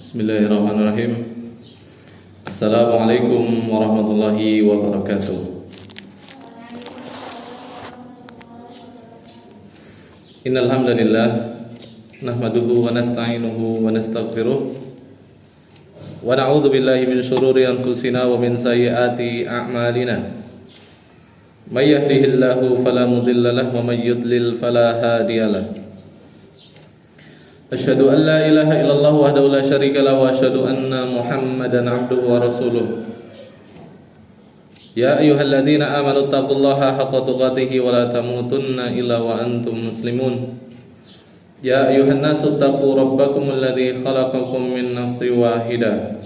Bismillahirrahmanirrahim. Assalamualaikum warahmatullahi wabarakatuh. Innal hamdalillah nahmaduhu wa nasta'inuhu wa nastaghfiruh wa na'udzu billahi min shururi anfusina wa min sayyiati a'malina. May yahdihillahu fala mudilla lahu wa may yudlil fala hadiyalah. Asyhadu an la ilaha illallah wahdahu la syarika lahu wa asyhadu anna Muhammadan abduhu wa rasuluh. Ya ayyuhalladzina amanu taqullaha haqqa tuqatih wa la tamutunna illa wa antum muslimun. Ya ayyuhan nasu taqu rabbakumul ladzi khalaqakum min nafsin wahidah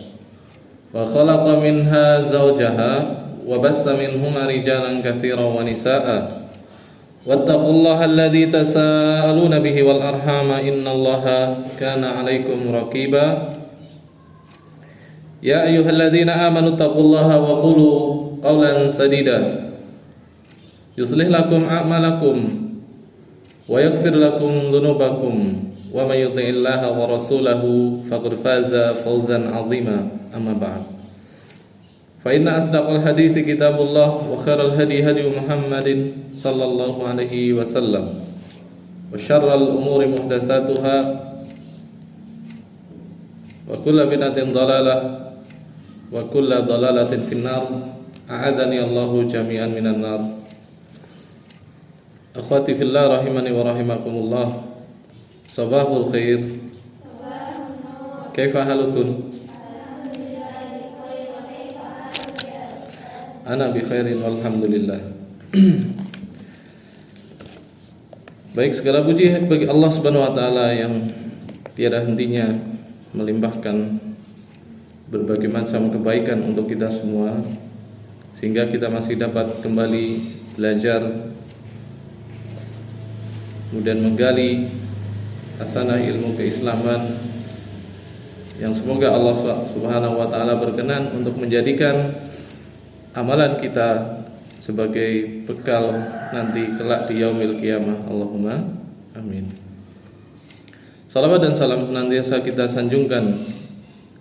wa khalaqa minha zawjaha wa batha minhuma rijalan katsiran wa nisaa'a. Wattaqullaha alladzi tasaaluna bihi wal arhama innallaha kana 'alaikum raqiba. Ya ayyuhalladzina amanu taqullaha wa qulu qawlan sadida yuslih lakum a'malakum wa yaghfir lakum dhunubakum wa may yuti'illaha wa rasulahu faqad faza fawzan 'azima. Amma ba'd. Fa inna asdaqal hadithi kitabullah wa khairal hadi hadi Muhammadin sallallahu alaihi wasallam wa syarral umuri muhdatsatuha wa kullu bid'atin dhalalah wa kullu dhalalatin finnar. A'adani Allahu jami'an minan nar. Akhwati fillah rahimani wa rahimakumullah. Sabahul khair. Kaifa halukum? Ana bi khairin walhamdulillah. Baik, segala puji bagi Allah Subhanahu wa taala yang tiada hentinya melimpahkan berbagai macam kebaikan untuk kita semua sehingga kita masih dapat kembali belajar kemudian menggali hasanah ilmu keislaman yang semoga Allah Subhanahu wa taala berkenan untuk menjadikan amalan kita sebagai bekal nanti kelak di yaumil qiyamah. Allahumma amin. Salawat dan salam senantiasa kita sanjungkan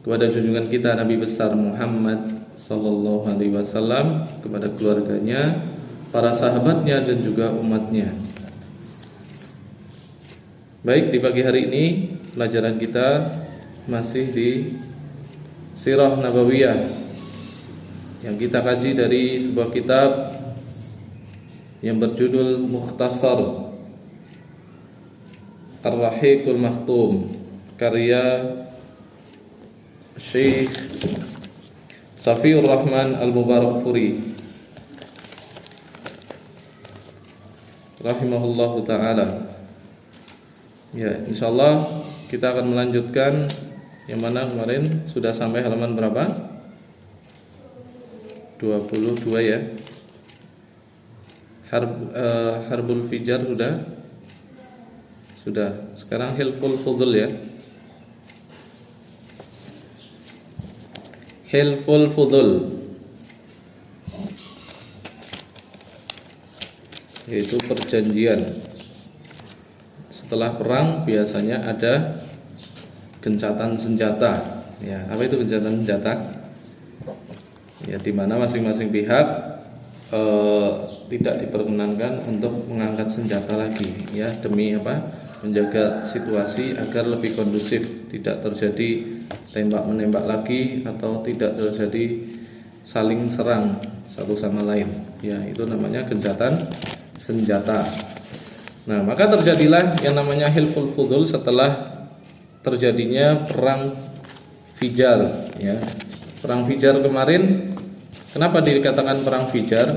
kepada junjungan kita Nabi besar Muhammad sallallahu alaihi wasallam, kepada keluarganya, para sahabatnya dan juga umatnya. Baik, di pagi hari ini pelajaran kita masih di Sirah Nabawiyah yang kita kaji dari sebuah kitab yang berjudul Mukhtasar Ar-Rahiqul Makhtum karya Syekh Safiur Rahman Al-Mubarakfuri rahimahullahu ta'ala. Ya, insyaallah kita akan melanjutkan yang mana kemarin sudah sampai halaman berapa? 22 ya. Harbul Fijar sudah. Sekarang Hilful Fudul ya. Hilful Fudul yaitu perjanjian. Setelah perang biasanya ada gencatan senjata. Ya, apa itu gencatan senjata? Ya, di mana masing-masing pihak tidak diperkenankan untuk mengangkat senjata lagi, ya, demi apa? Menjaga situasi agar lebih kondusif, tidak terjadi tembak menembak lagi atau tidak terjadi saling serang satu sama lain. Ya, itu namanya gencatan senjata. Nah, maka terjadilah yang namanya Hilful Fudul setelah terjadinya perang Fijar, ya. Perang Fijar kemarin, kenapa dikatakan perang Fijar?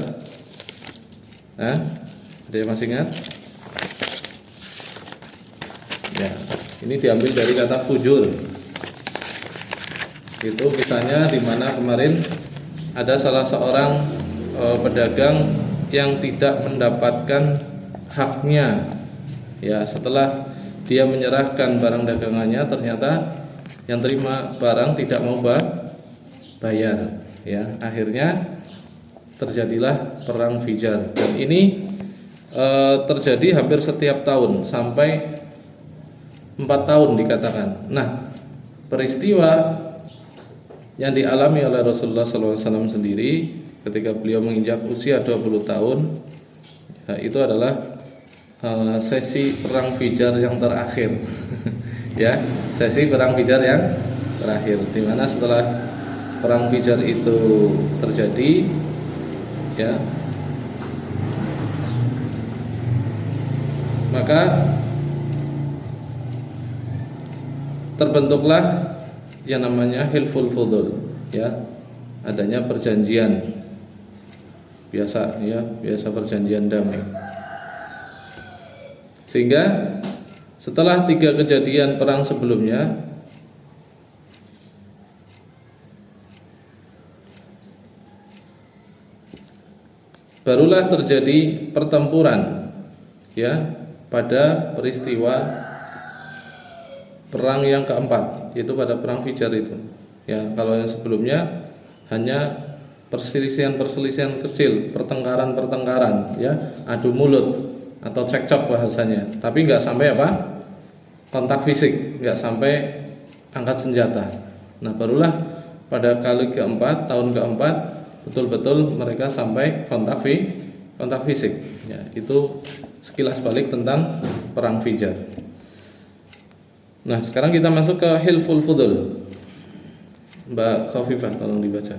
Ada yang masih ingat? Ya, ini diambil dari kata fujur. Itu kisahnya di mana kemarin ada salah seorang pedagang yang tidak mendapatkan haknya. Ya, setelah dia menyerahkan barang dagangannya, ternyata yang terima barang tidak mau bayar. Ya, akhirnya terjadilah perang Fijar, dan ini terjadi hampir setiap tahun sampai 4 tahun dikatakan. Nah, peristiwa yang dialami oleh Rasulullah SAW sendiri ketika beliau menginjak usia 20 tahun, ya, itu adalah sesi perang Fijar yang terakhir. Ya, sesi perang Fijar yang terakhir, di mana setelah perang Fijar itu terjadi, ya, maka terbentuklah yang namanya Hilful Fudul, ya, adanya perjanjian biasa, ya, biasa perjanjian damai. Sehingga setelah 3 kejadian perang sebelumnya, barulah terjadi pertempuran, ya, pada peristiwa perang yang keempat, yaitu pada perang Fijar itu. Ya, kalau yang sebelumnya hanya perselisihan-perselisihan kecil, pertengkaran-pertengkaran, ya, adu mulut atau cekcok bahasanya, tapi nggak sampai apa? Kontak fisik, nggak sampai angkat senjata. Nah, barulah pada kali keempat, tahun keempat, betul-betul mereka sampai kontak fisik. Ya, itu sekilas balik tentang perang Fijar. Nah, sekarang kita masuk ke Hilful Fudul. Mbak Khafifah, tolong dibaca.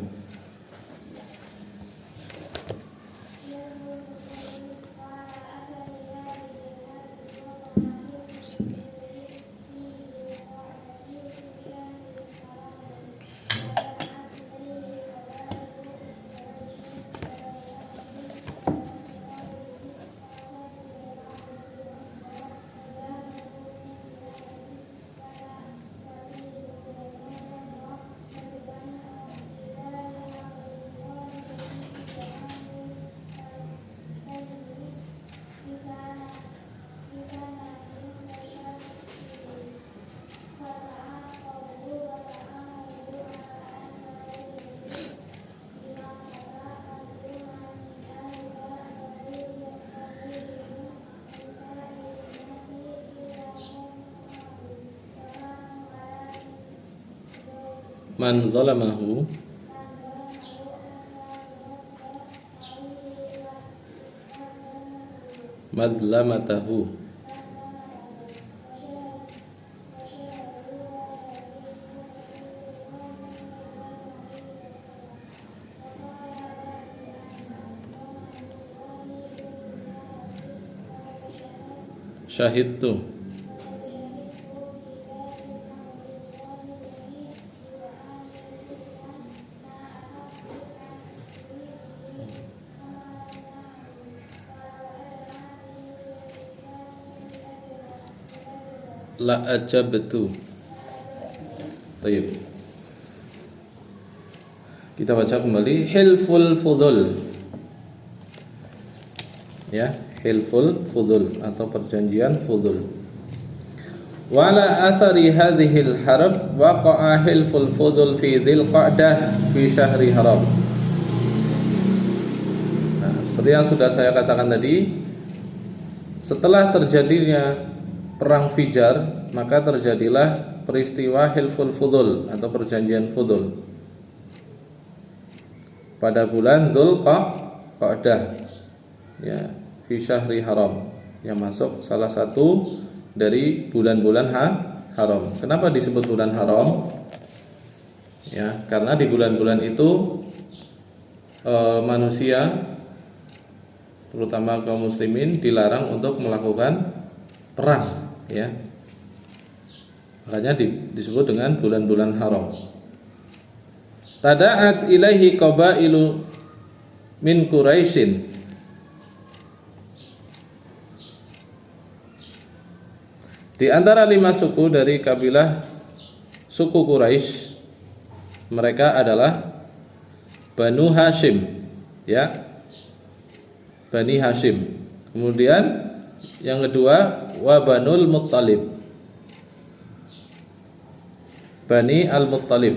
Man zalamahu madlamatahu. Syahidtu. La ajabtu. Baik. Kita baca kembali Hilful Fudul. Ya, Hilful Fudul atau perjanjian Fudul. Wala athari hadhil harb waqa'a Hilful Fudul fi Dzulqa'dah fi syahri haram. Nah, seperti yang sudah saya katakan tadi, setelah terjadinya perang Fijar, maka terjadilah peristiwa Hilful Fudul atau perjanjian Fudul pada bulan Dzulqa'dah, ya, fi syahri haram, yang masuk salah satu dari bulan-bulan haram. Kenapa disebut bulan haram? Ya, karena di bulan-bulan itu manusia, terutama kaum muslimin, dilarang untuk melakukan perang, ya. Makanya disebut dengan bulan-bulan haram. Tada'at ilaihi qabailu min Quraisyin. Di antara 5 suku dari kabilah suku Quraisy, mereka adalah Banu Hashim, ya, Bani Hashim. Kemudian yang kedua, wa Banul Muttalib, Bani Al-Muttalib.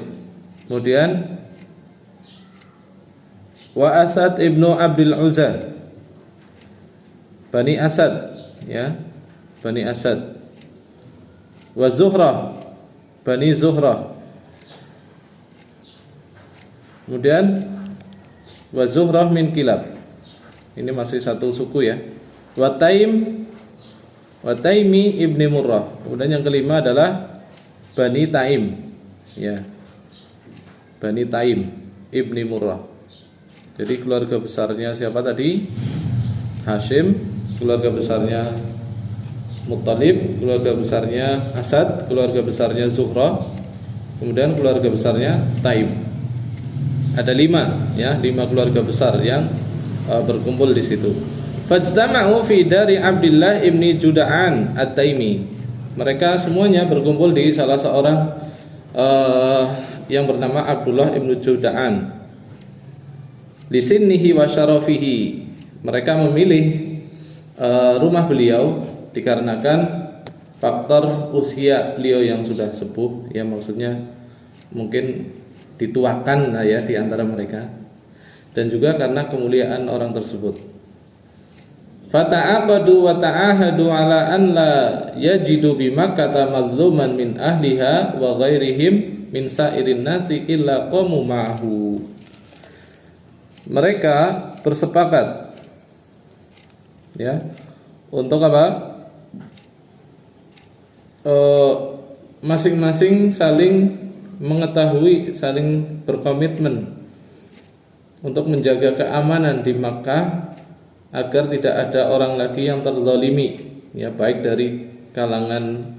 Kemudian wa Asad ibnu Abdul Uzza, Bani Asad, ya, Bani Asad. Wa Zuhrah, Bani Zuhrah. Kemudian wa Zuhrah min Kilab. Ini masih satu suku ya. Wa Taimi ibni Murrah. Kemudian yang kelima adalah Bani Taim. Ya. Bani Taim ibni Murrah. Jadi keluarga besarnya siapa tadi? Hashim, keluarga besarnya Muttalib, keluarga besarnya Asad, keluarga besarnya Zuhrah, kemudian keluarga besarnya Taim. Ada 5 ya, 5 keluarga besar yang berkumpul di situ. Fajtama'u fi dari Abdullah ibni Juda'an At-Taimi. Mereka semuanya berkumpul di salah seorang yang bernama Abdullah ibnu Juda'an. Li sinnihi wa syarafihi. Mereka memilih rumah beliau dikarenakan faktor usia beliau yang sudah sepuh, ya maksudnya mungkin dituakan lah ya di antara mereka, dan juga karena kemuliaan orang tersebut. Fata'aqadu wa ta'ahadu ala an la yajidu bi Makkah mazluman min ahliha wa ghairihim min sa'irin nasi illa qamu ma'ahu. Mereka bersepakat ya untuk apa? Masing-masing saling mengetahui, saling berkomitmen untuk menjaga keamanan di Makkah agar tidak ada orang lagi yang terzalimi, ya baik dari kalangan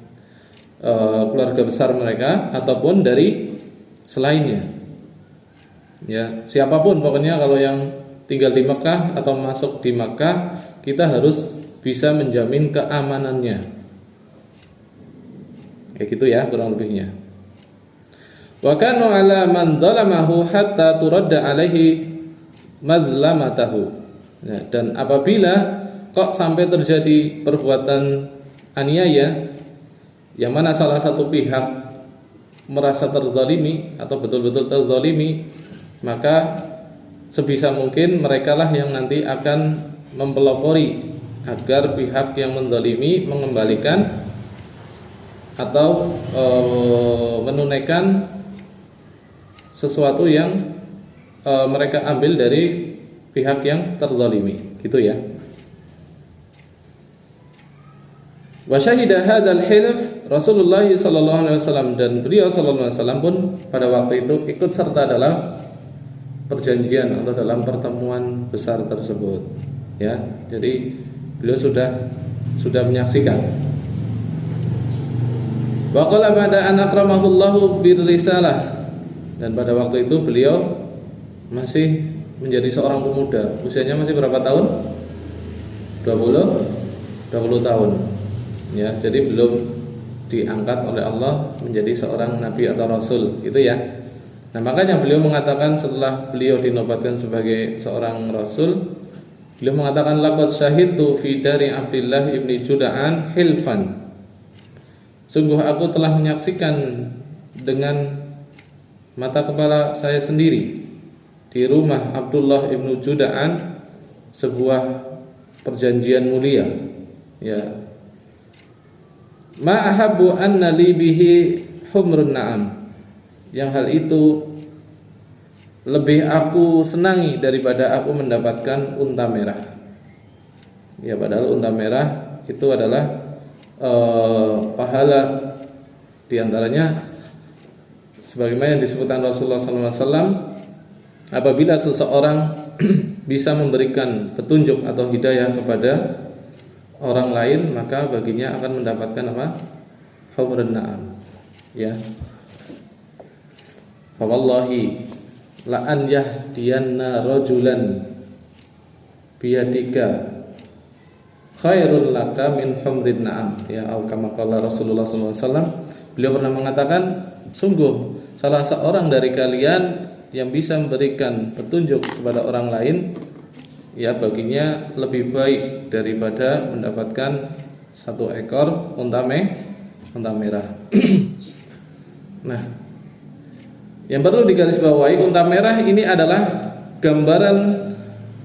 keluarga besar mereka ataupun dari selainnya. Ya, siapapun pokoknya kalau yang tinggal di Makkah atau masuk di Makkah, kita harus bisa menjamin keamanannya. Kayak gitu ya kurang lebihnya. Wa kanu ala man zalamahu hatta turadda alaihi mazlamatahu. Nah, dan apabila kok sampai terjadi perbuatan aniaya yang mana salah satu pihak merasa terzalimi atau betul-betul terzalimi, maka sebisa mungkin merekalah yang nanti akan mempelopori agar pihak yang menzalimi mengembalikan atau menunaikan sesuatu yang mereka ambil dari pihak yang terzalimi, gitu ya. Wa syahida hadzal hilf Rasulullah sallallahu alaihi wasallam, dan beliau sallallahu alaihi wasallam pun pada waktu itu ikut serta dalam perjanjian atau dalam pertemuan besar tersebut, ya. Jadi beliau sudah menyaksikan. Wa qala ba'da an akramahullahu birrisalah, dan pada waktu itu beliau masih menjadi seorang pemuda. Usianya masih berapa tahun? 20 tahun. Ya, jadi belum diangkat oleh Allah menjadi seorang nabi atau rasul, gitu ya. Nah, makanya beliau mengatakan setelah beliau dinobatkan sebagai seorang rasul, beliau mengatakan laqad syahidtu fi dari Abdullah ibni Juda'an hilfan. Sungguh aku telah menyaksikan dengan mata kepala saya sendiri di rumah Abdullah ibnu Juda'an sebuah perjanjian mulia, ya. Ma ahabbu anna li bihi humrun na'am, yang hal itu lebih aku senangi daripada aku mendapatkan unta merah. Ya, padahal unta merah itu adalah pahala diantaranya sebagaimana yang disebutkan Rasulullah SAW, apabila seseorang bisa memberikan petunjuk atau hidayah kepada orang lain, maka baginya akan mendapatkan apa? Humrun na'am, ya. Fa wallahi la an yahdiyanna rajulan biyadika khairul laka min humrin na'am, ya, atau kama qala Rasulullah SAW. Beliau pernah mengatakan, sungguh salah seorang dari kalian yang bisa memberikan petunjuk kepada orang lain, ya baginya lebih baik daripada mendapatkan satu ekor unta merah. Nah, yang perlu digarisbawahi, unta merah ini adalah gambaran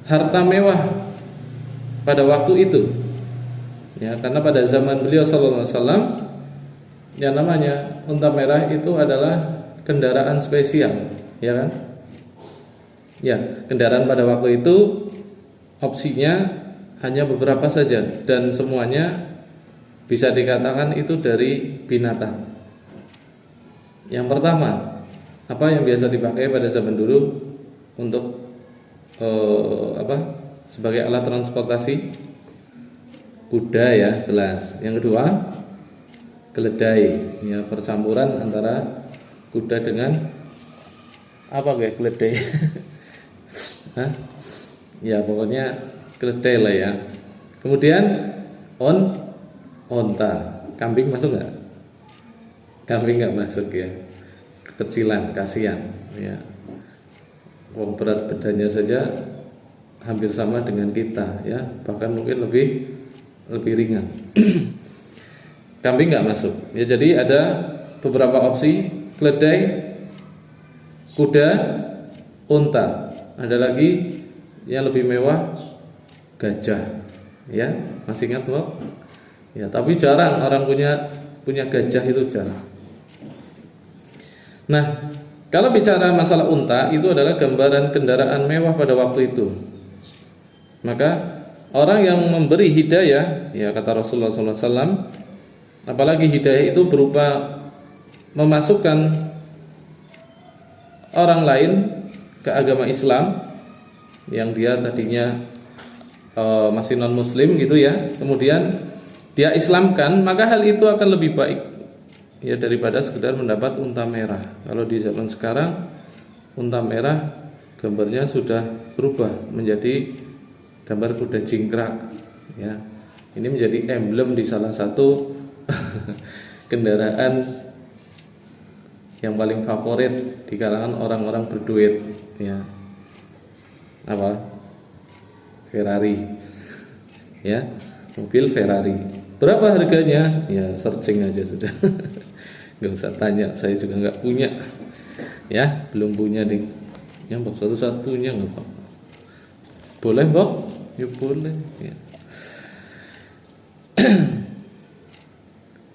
harta mewah pada waktu itu, ya, karena pada zaman beliau sallallahu alaihi wasallam yang namanya unta merah itu adalah kendaraan spesial, ya kan? Ya, kendaraan pada waktu itu opsinya hanya beberapa saja dan semuanya bisa dikatakan itu dari binatang. Yang pertama, apa yang biasa dipakai pada zaman dulu untuk sebagai alat transportasi? Kuda ya, jelas. Yang kedua, keledai, ya, persampuran antara kuda dengan apa kayak keledai? Hah? Ya pokoknya keledai lah ya. Kemudian onta. Kambing masuk nggak? Kambing nggak masuk ya. Kekecilan, kasihan ya. Wong berat badannya saja hampir sama dengan kita ya, bahkan mungkin lebih ringan. Kambing nggak masuk ya. Jadi ada beberapa opsi: keledai, kuda, unta. Ada lagi yang lebih mewah, gajah ya. Masih ingat Mbak? Ya, tapi jarang orang punya gajah, itu jarang. Nah, kalau bicara masalah unta, itu adalah gambaran kendaraan mewah pada waktu itu. Maka orang yang memberi hidayah, ya kata Rasulullah SAW, apalagi hidayah itu berupa memasukkan orang lain ke agama Islam yang dia tadinya masih non muslim gitu ya, kemudian dia islamkan, maka hal itu akan lebih baik ya daripada sekedar mendapat unta merah. Kalau di zaman sekarang unta merah gambarnya sudah berubah menjadi gambar kuda jingkrak ya. Ini menjadi emblem di salah satu kendaraan yang paling favorit di kalangan orang-orang berduit ya. Apa? Ferrari ya, mobil Ferrari. Berapa harganya? Ya searching aja sudah. Nggak usah tanya, saya juga nggak punya ya, belum punya ding. Yang Mbok suatu saat punya nggak Pak? Boleh Mbok? Ya boleh ya.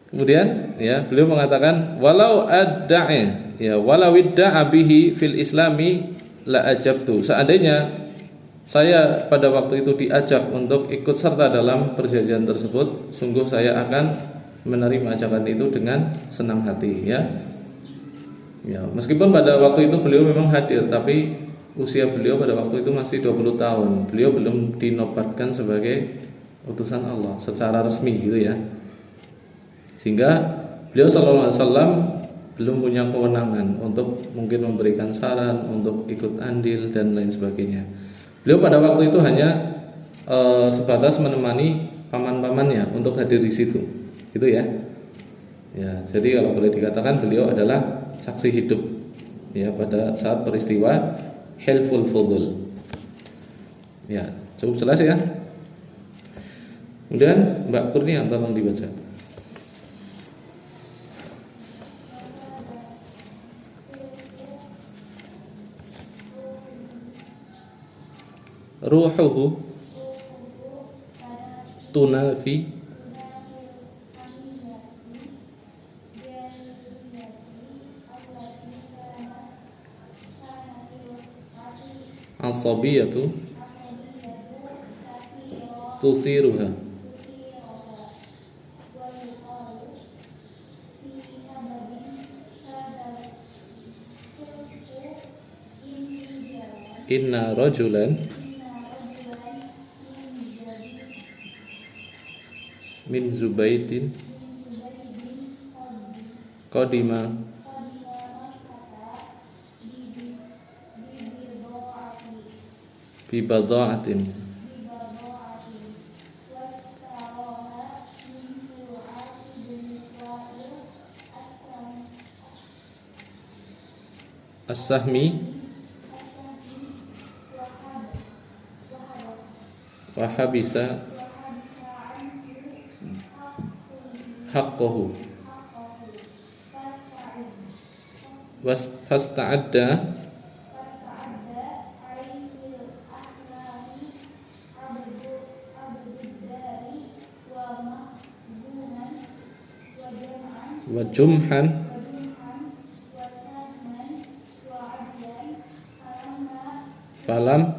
Kemudian ya beliau mengatakan walau adda'a ya walau idda'a bihi fil islami la ajabtu. Seandainya saya pada waktu itu diajak untuk ikut serta dalam perjanjian tersebut, sungguh saya akan menerima ajakan itu dengan senang hati ya. Ya, meskipun pada waktu itu beliau memang hadir, tapi usia beliau pada waktu itu masih 20 tahun. Beliau belum dinobatkan sebagai utusan Allah secara resmi gitu ya. Sehingga beliau sallallahu alaihi wasallam belum punya kewenangan untuk mungkin memberikan saran, untuk ikut andil dan lain sebagainya. Beliau pada waktu itu hanya sebatas menemani paman-pamannya untuk hadir di situ, gitu ya. Ya, jadi kalau boleh dikatakan beliau adalah saksi hidup ya pada saat peristiwa Hilful Fudul. Ya, cukup jelas ya. Kemudian Mbak Kurnia tolong dibaca. Ruhuhu tunafi asabiyatu tuthiruha. Inna rajulan min Zubaidin qadima bi bada'atin as-sahmi wa habisa haqqahu fasta'adda wa jumhan falam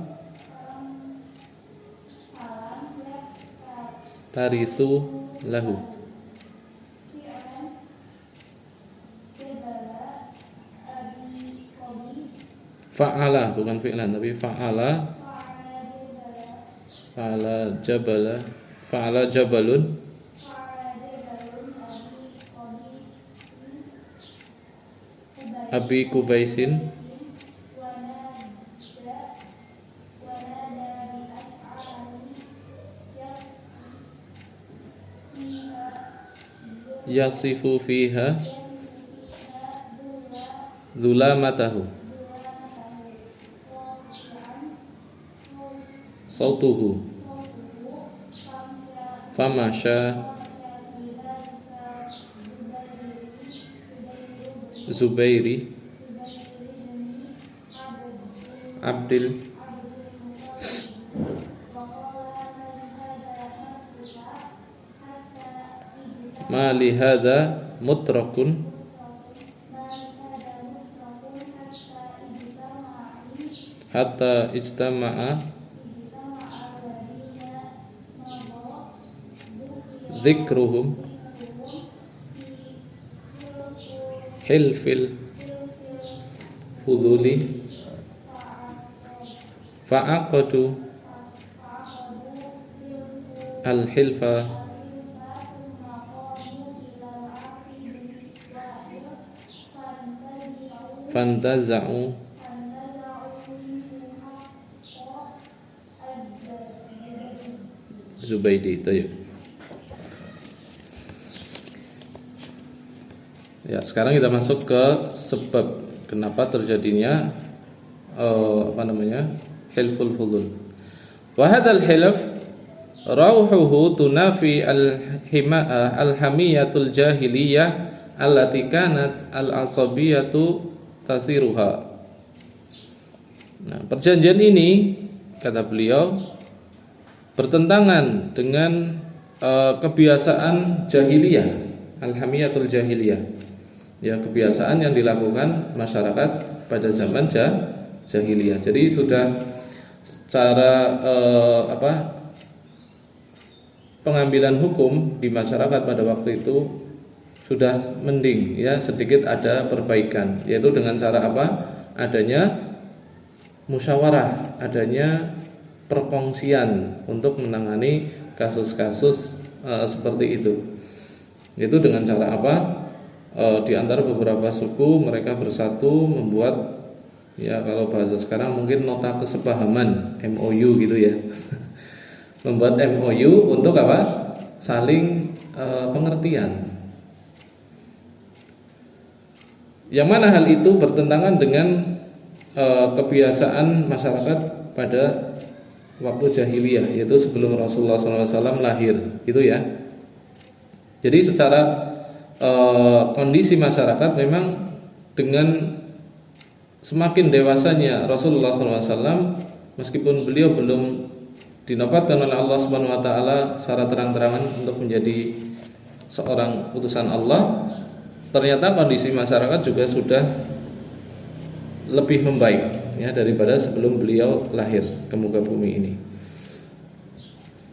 tarithu lahu. Fa'ala bukan fi'lan tapi fa'ala jabalun Abi Kubaisin yasifu fiha zulamatahu sautuhu famasha Zubairi Abdil ma li hadza mutrakun hatta ijtama'a dzikruhum hilfil fuduli fa'aqadu al-hilfa fantaza'u Zubaidi. Tayyib. Ya, sekarang kita masuk ke sebab kenapa terjadinya hilful fudul. Wa hadzal hilf rauhuhu tunafi al-hamiyatul jahiliyah allati kanat al-asabiyatu tasiruha. Nah, perjanjian ini kata beliau bertentangan dengan kebiasaan jahiliyah, al-hamiyatul jahiliyah. Ya, kebiasaan yang dilakukan masyarakat pada zaman jahiliyah. Jadi sudah secara pengambilan hukum di masyarakat pada waktu itu sudah mending, ya, sedikit ada perbaikan, yaitu dengan cara apa? Adanya musyawarah, adanya perkongsian untuk menangani kasus-kasus seperti itu. Itu dengan cara apa? Di antara beberapa suku mereka bersatu membuat, ya kalau bahasa sekarang mungkin nota kesepahaman, MOU gitu ya. Membuat MOU untuk apa? Saling pengertian. Yang mana hal itu bertentangan dengan kebiasaan masyarakat pada waktu jahiliyah, yaitu sebelum Rasulullah SAW lahir, gitu ya. Jadi secara kondisi masyarakat memang dengan semakin dewasanya Rasulullah SAW, meskipun beliau belum dinobatkan oleh Allah Subhanahu Wa Taala secara terang-terangan untuk menjadi seorang utusan Allah, ternyata kondisi masyarakat juga sudah lebih membaik, ya, daripada sebelum beliau lahir ke muka bumi ini.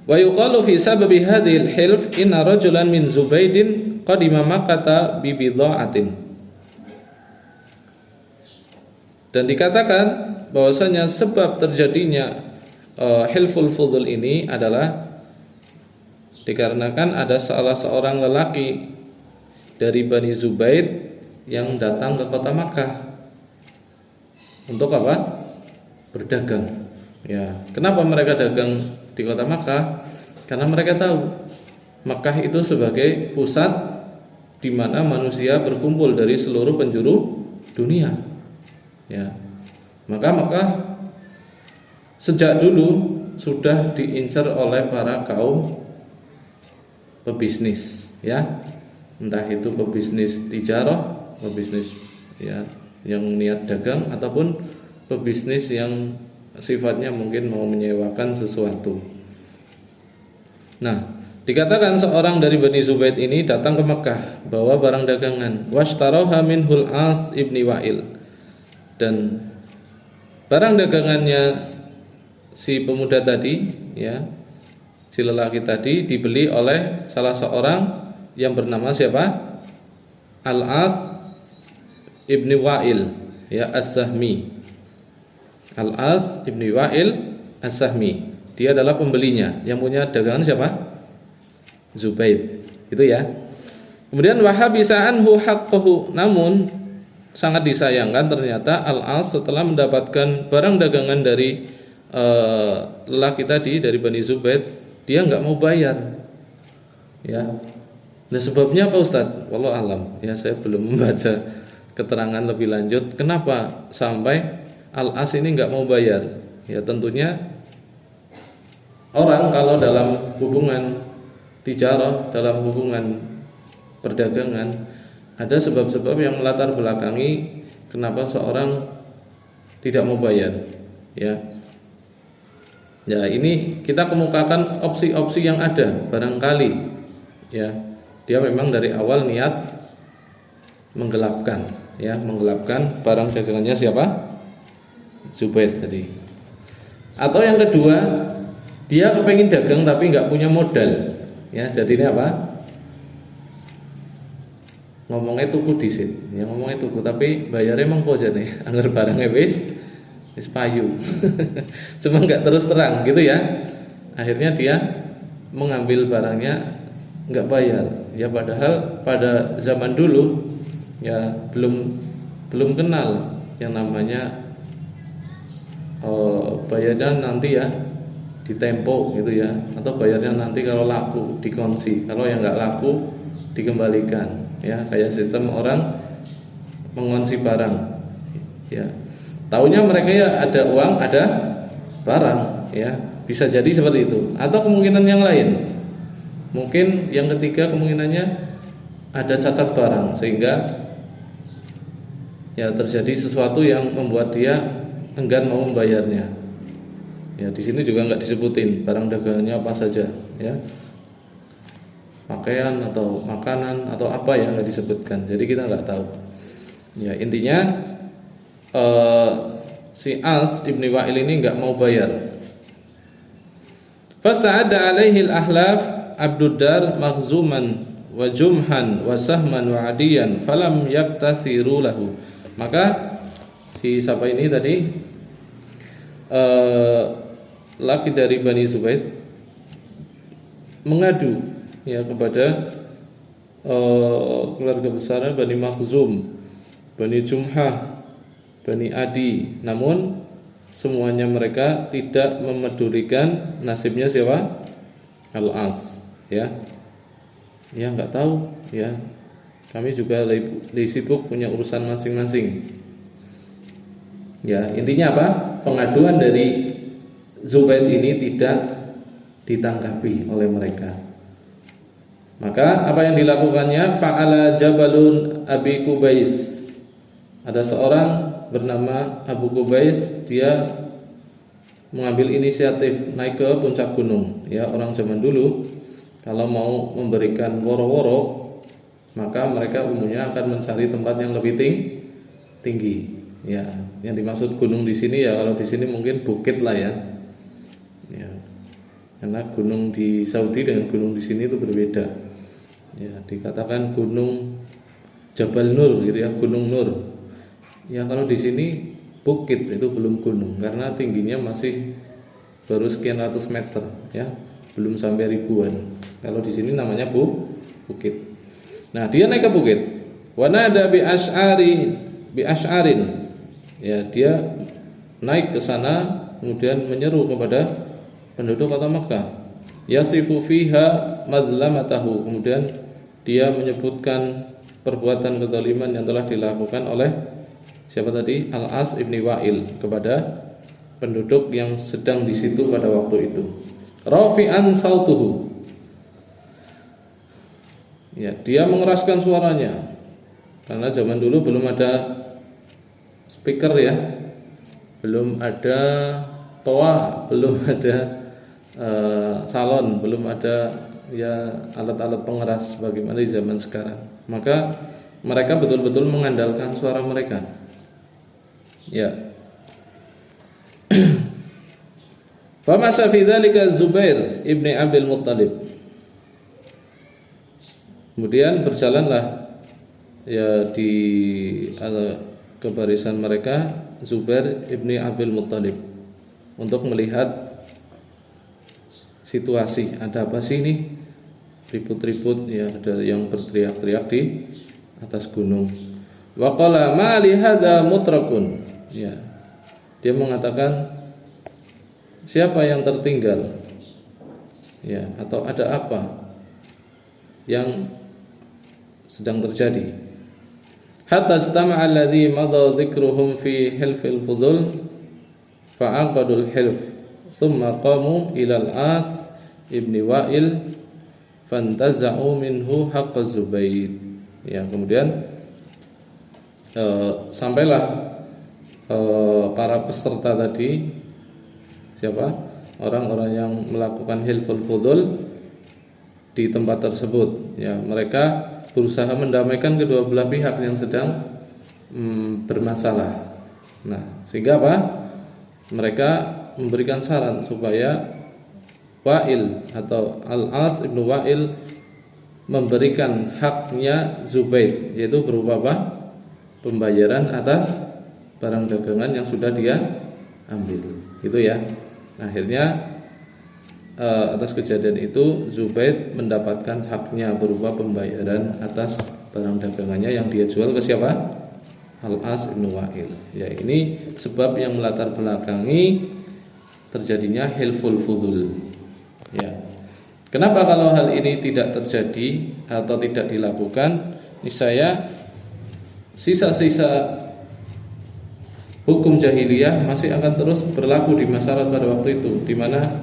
Wa yuqalu fi sababi hadhil hilf inna rajulan min Zubaidin qadima Makkah bi bidha'atin. Dan dikatakan bahwasanya sebab terjadinya hilful fudul ini adalah dikarenakan ada salah seorang lelaki dari Bani Zubaid yang datang ke kota Makkah untuk apa? Berdagang. Ya, kenapa mereka dagang di kota Makkah? Karena mereka tahu Makkah itu sebagai pusat di mana manusia berkumpul dari seluruh penjuru dunia. Ya. Maka Makkah sejak dulu sudah diincar oleh para kaum pebisnis, ya. Entah itu pebisnis tijarah, pebisnis, ya, yang niat dagang, ataupun pebisnis yang sifatnya mungkin mau menyewakan sesuatu. Nah, dikatakan seorang dari Bani Zubaid ini datang ke Mekah bawa barang dagangan, washtaraha minhul As ibni Wa'il, dan barang dagangannya si pemuda tadi, ya, si lelaki tadi dibeli oleh salah seorang yang bernama siapa? Al-As ibni Wa'il, ya, As-Sahmi. Al-As ibni Wa'il As-Sahmi. Dia adalah pembelinya. Yang punya dagangan siapa? Zubaid. Itu ya. Kemudian wahabisa anhu haqqahu. Namun sangat disayangkan ternyata Al-As setelah mendapatkan barang dagangan dari lelaki tadi dari Bani Zubaid, dia nggak mau bayar. Ya. Nah, sebabnya apa Ustadz? Wallahu alam. Ya, saya belum membaca keterangan lebih lanjut kenapa sampai Al-As ini nggak mau bayar. Ya, tentunya orang kalau dalam hubungan tijarah, dalam hubungan perdagangan, ada sebab-sebab yang melatar belakangi kenapa seorang tidak mau bayar. Ya, ya, ini kita kemukakan opsi-opsi yang ada. Barangkali ya, dia memang dari awal niat menggelapkan, ya, menggelapkan barang dagangannya siapa? Zubaid tadi. Atau yang kedua, dia kepengen dagang tapi nggak punya modal, ya, jadi ini apa? Ngomongnya tuku disit, ya, ngomongnya tuku tapi bayarnya emang kok jadi, anggar barangnya wis payu, cuma nggak terus terang gitu ya. Akhirnya dia mengambil barangnya nggak bayar, ya, padahal pada zaman dulu ya belum kenal yang namanya bayarnya nanti ya di tempo gitu ya, atau bayarnya nanti kalau laku dikonsi, kalau yang nggak laku dikembalikan, ya, kayak sistem orang mengonsi barang, ya. Taunya mereka ya ada uang ada barang, ya, bisa jadi seperti itu. Atau kemungkinan yang lain, mungkin yang ketiga kemungkinannya ada cacat barang sehingga ya terjadi sesuatu yang membuat dia enggan mau membayarnya. Ya, di sini juga nggak disebutin barang dagangannya apa saja, ya, pakaian atau makanan atau apa ya, nggak disebutkan. Jadi kita nggak tahu. Ya, intinya si As ibni Wa'il ini nggak mau bayar. Fasta'adda alaihi al-ahlaf Abduddar makhzuman wa jumhan wa sahman wa adiyan falam yaktathiru lahu. Maka si siapa ini tadi laki dari Bani Zubaid mengadu, ya, kepada keluarga besar Bani Makhzum, Bani Jumhah, Bani Adi. Namun semuanya mereka tidak memedulikan nasibnya siapa? Al-As, ya. Ya, nggak tahu, ya. Kami juga lebih sibuk punya urusan masing-masing. Ya, intinya apa? Pengaduan dari Zubaid ini tidak ditanggapi oleh mereka. Maka apa yang dilakukannya? Fa'ala Jabalun Abi Kubais. Ada seorang bernama Abu Kubais, dia mengambil inisiatif naik ke puncak gunung. Ya, orang zaman dulu kalau mau memberikan woro-woro, maka mereka umumnya akan mencari tempat yang lebih tinggi. Ya, yang dimaksud gunung di sini ya, kalau di sini mungkin bukit lah ya. Ya, karena gunung di Saudi dengan gunung di sini itu berbeda. Ya, dikatakan gunung Jabal Nur gitu ya, Gunung Nur. Ya, kalau di sini bukit itu belum gunung karena tingginya masih baru sekian ratus meter, ya, belum sampai ribuan. Kalau di sini namanya bukit. Nah, dia naik ke bukit. Wa nada bi asy'arin. Ya, dia naik ke sana kemudian menyeru kepada penduduk kota Makkah. Yasifu fiha madlamatahu. Kemudian dia menyebutkan perbuatan kezaliman yang telah dilakukan oleh siapa tadi? Al-As ibni Wa'il kepada penduduk yang sedang di situ pada waktu itu. Rafi'an sautuhu. Ya, dia mengeraskan suaranya. Karena zaman dulu belum ada speaker ya. Belum ada toa, belum ada salon, belum ada ya alat-alat pengeras bagaimana di zaman sekarang. Maka mereka betul-betul mengandalkan suara mereka. Ya. Famasa fi dzalika Zubair ibni Abdul Muttalib. Kemudian berjalanlah ya di kebarisan mereka Zubair ibni Abdul Muttalib untuk melihat situasi, ada apa sih ini, ribut-ribut ya, ada yang berteriak-teriak di atas gunung. Wa qala ma li hadza mutrakun, ya, dia mengatakan siapa yang tertinggal, ya, atau ada apa yang sedang terjadi. Hatta istama'a alladhi madha dhikruhum fi hilfil fudul fa'aqadul hilf thumma qamu ilal as ibni wa'il fantaza'u minhu haqqa Zubair. Ya, kemudian sampailah para peserta tadi, siapa? Orang-orang yang melakukan hilful fudul di tempat tersebut. Ya, mereka berusaha mendamaikan kedua belah pihak yang sedang bermasalah. Nah, sehingga apa? Mereka memberikan saran supaya Wa'il atau Al-As ibnu Wa'il memberikan haknya Zubair, yaitu berupa apa? Pembayaran atas barang dagangan yang sudah dia ambil. Itu ya. Akhirnya atas kejadian itu Zubair mendapatkan haknya berupa pembayaran atas barang dagangannya yang dia jual ke siapa? Al-As ibnu Wa'il. Ya, ini sebab yang melatar belakangi terjadinya hilful fudul. Ya. Kenapa kalau hal ini tidak terjadi atau tidak dilakukan? Niscaya sisa-sisa hukum jahiliyah masih akan terus berlaku di masyarakat pada waktu itu, di mana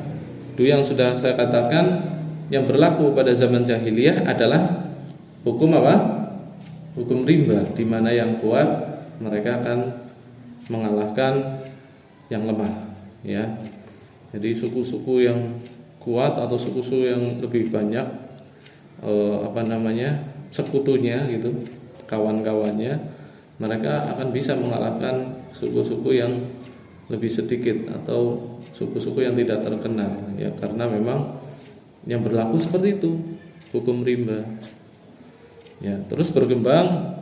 itu yang sudah saya katakan, yang berlaku pada zaman jahiliyah adalah hukum apa? Hukum rimba, di mana yang kuat mereka akan mengalahkan yang lemah, ya. Jadi suku-suku yang kuat atau suku-suku yang lebih banyak sekutunya gitu, kawan-kawannya, mereka akan bisa mengalahkan suku-suku yang lebih sedikit atau suku-suku yang tidak terkenal, ya, karena memang yang berlaku seperti itu hukum rimba. Ya, terus berkembang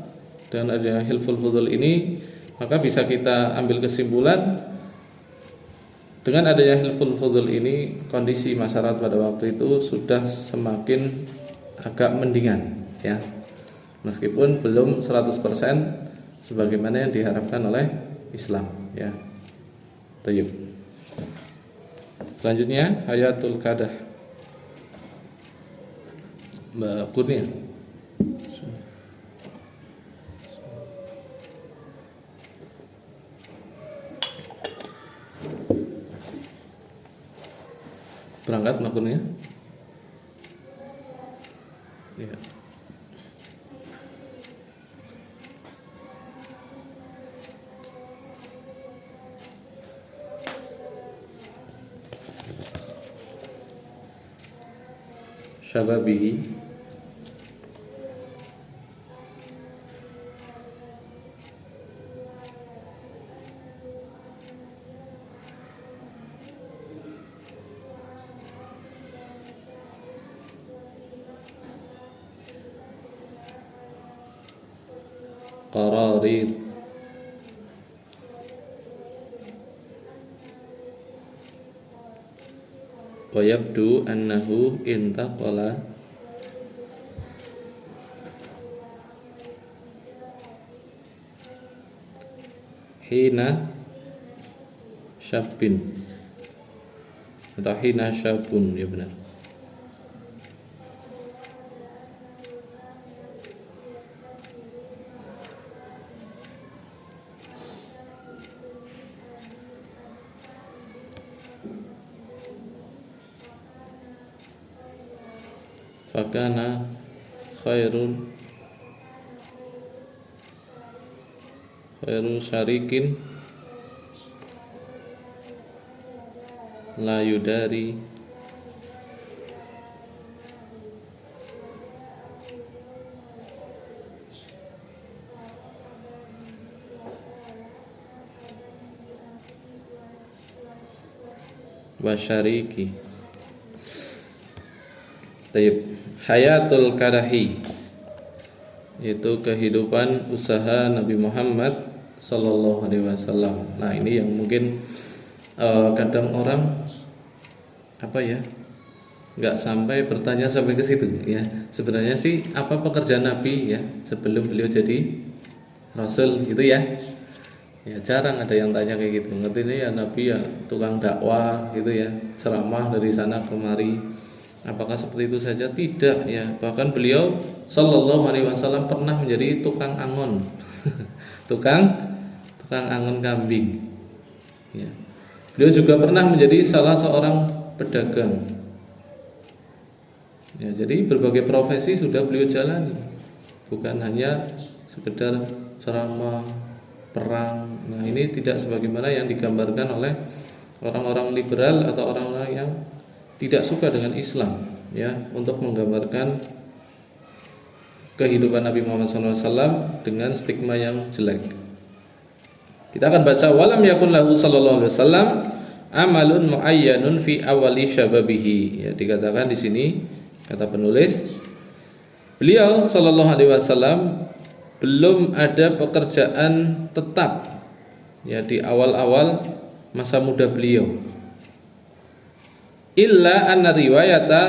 dan ada hilful fudul ini, maka bisa kita ambil kesimpulan dengan adanya hilful fudul ini kondisi masyarakat pada waktu itu sudah semakin agak mendingan, ya, meskipun belum 100% sebagaimana yang diharapkan oleh Islam, ya. Tayyib. Selanjutnya Hayatul Qadah, Mbak Kurnia. Berangkat Mbak Kurnia? Ya. Syababihi, qararid, wa yabdu annahu intaqala hina syabin atau hina syabun, ya benar. Fakana khairu syarikin la yudari wa syariki. Taib. Hayatul karahi, yaitu kehidupan usaha Nabi Muhammad sallallahu alaihi wasallam. Nah, ini yang mungkin kadang orang nggak sampai bertanya sampai ke situ ya. Sebenarnya sih apa pekerjaan Nabi ya sebelum beliau jadi Rasul gitu ya. Ya jarang ada yang tanya kayak gitu. Ngerti ini ya Nabi ya tukang dakwah gitu ya, ceramah dari sana kemari. Apakah seperti itu saja? Tidak ya. Bahkan beliau sallallahu alaihi wasallam pernah menjadi tukang angon. tukang angon kambing. Ya. Beliau juga pernah menjadi salah seorang pedagang. Ya, jadi berbagai profesi sudah beliau jalani. Bukan hanya sekedar ceramah, perang. Nah, ini tidak sebagaimana yang digambarkan oleh orang-orang liberal atau orang-orang yang tidak suka dengan Islam ya, untuk menggambarkan kehidupan Nabi Muhammad SAW dengan stigma yang jelek. Kita akan baca walam yakun lahu sallallahu alaihi wasallam amalun muayyanun fi awali syababihi. Ya, dikatakan di sini kata penulis, beliau sallallahu alaihi wasallam belum ada pekerjaan tetap ya di awal-awal masa muda beliau. Illa anna riwayata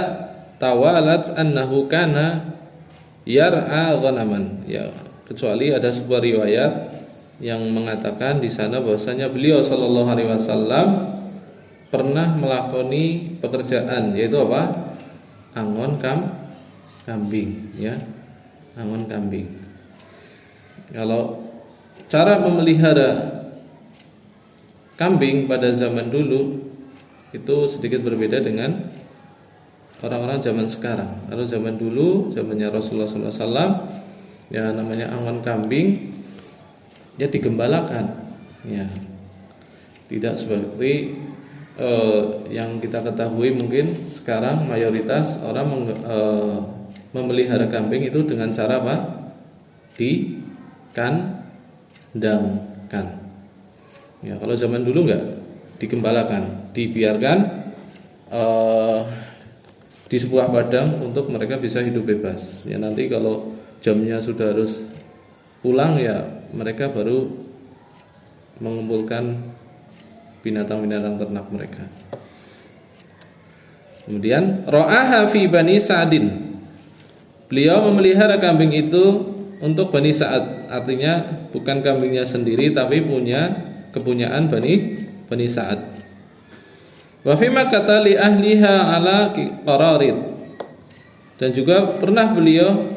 tawalat annahu kana yar'a ghanaman. Ya, kecuali ada sebuah riwayat yang mengatakan di sana bahwasanya beliau sallallahu alaihi wasallam pernah melakoni pekerjaan, yaitu apa? Angon kambing ya. Angon kambing. Kalau cara memelihara kambing pada zaman dulu itu sedikit berbeda dengan orang-orang zaman sekarang. Kalau zaman dulu, zamannya Rasulullah SAW, ya namanya angon kambing, ya digembalakan, ya tidak seperti yang kita ketahui mungkin sekarang mayoritas orang memelihara kambing itu dengan cara apa? Dikandangkan. Ya, kalau zaman dulu enggak digembalakan, dibiarkan di sebuah padang untuk mereka bisa hidup bebas. Ya, nanti kalau jamnya sudah harus pulang ya mereka baru mengumpulkan binatang-binatang ternak mereka. Kemudian ra'aha fi Bani Sa'din. Beliau memelihara kambing itu untuk Bani Sa'ad. Artinya bukan kambingnya sendiri tapi punya kepunyaan Bani Sa'ad. Wa fi Makkah li ahliha ala qararid. Dan juga pernah beliau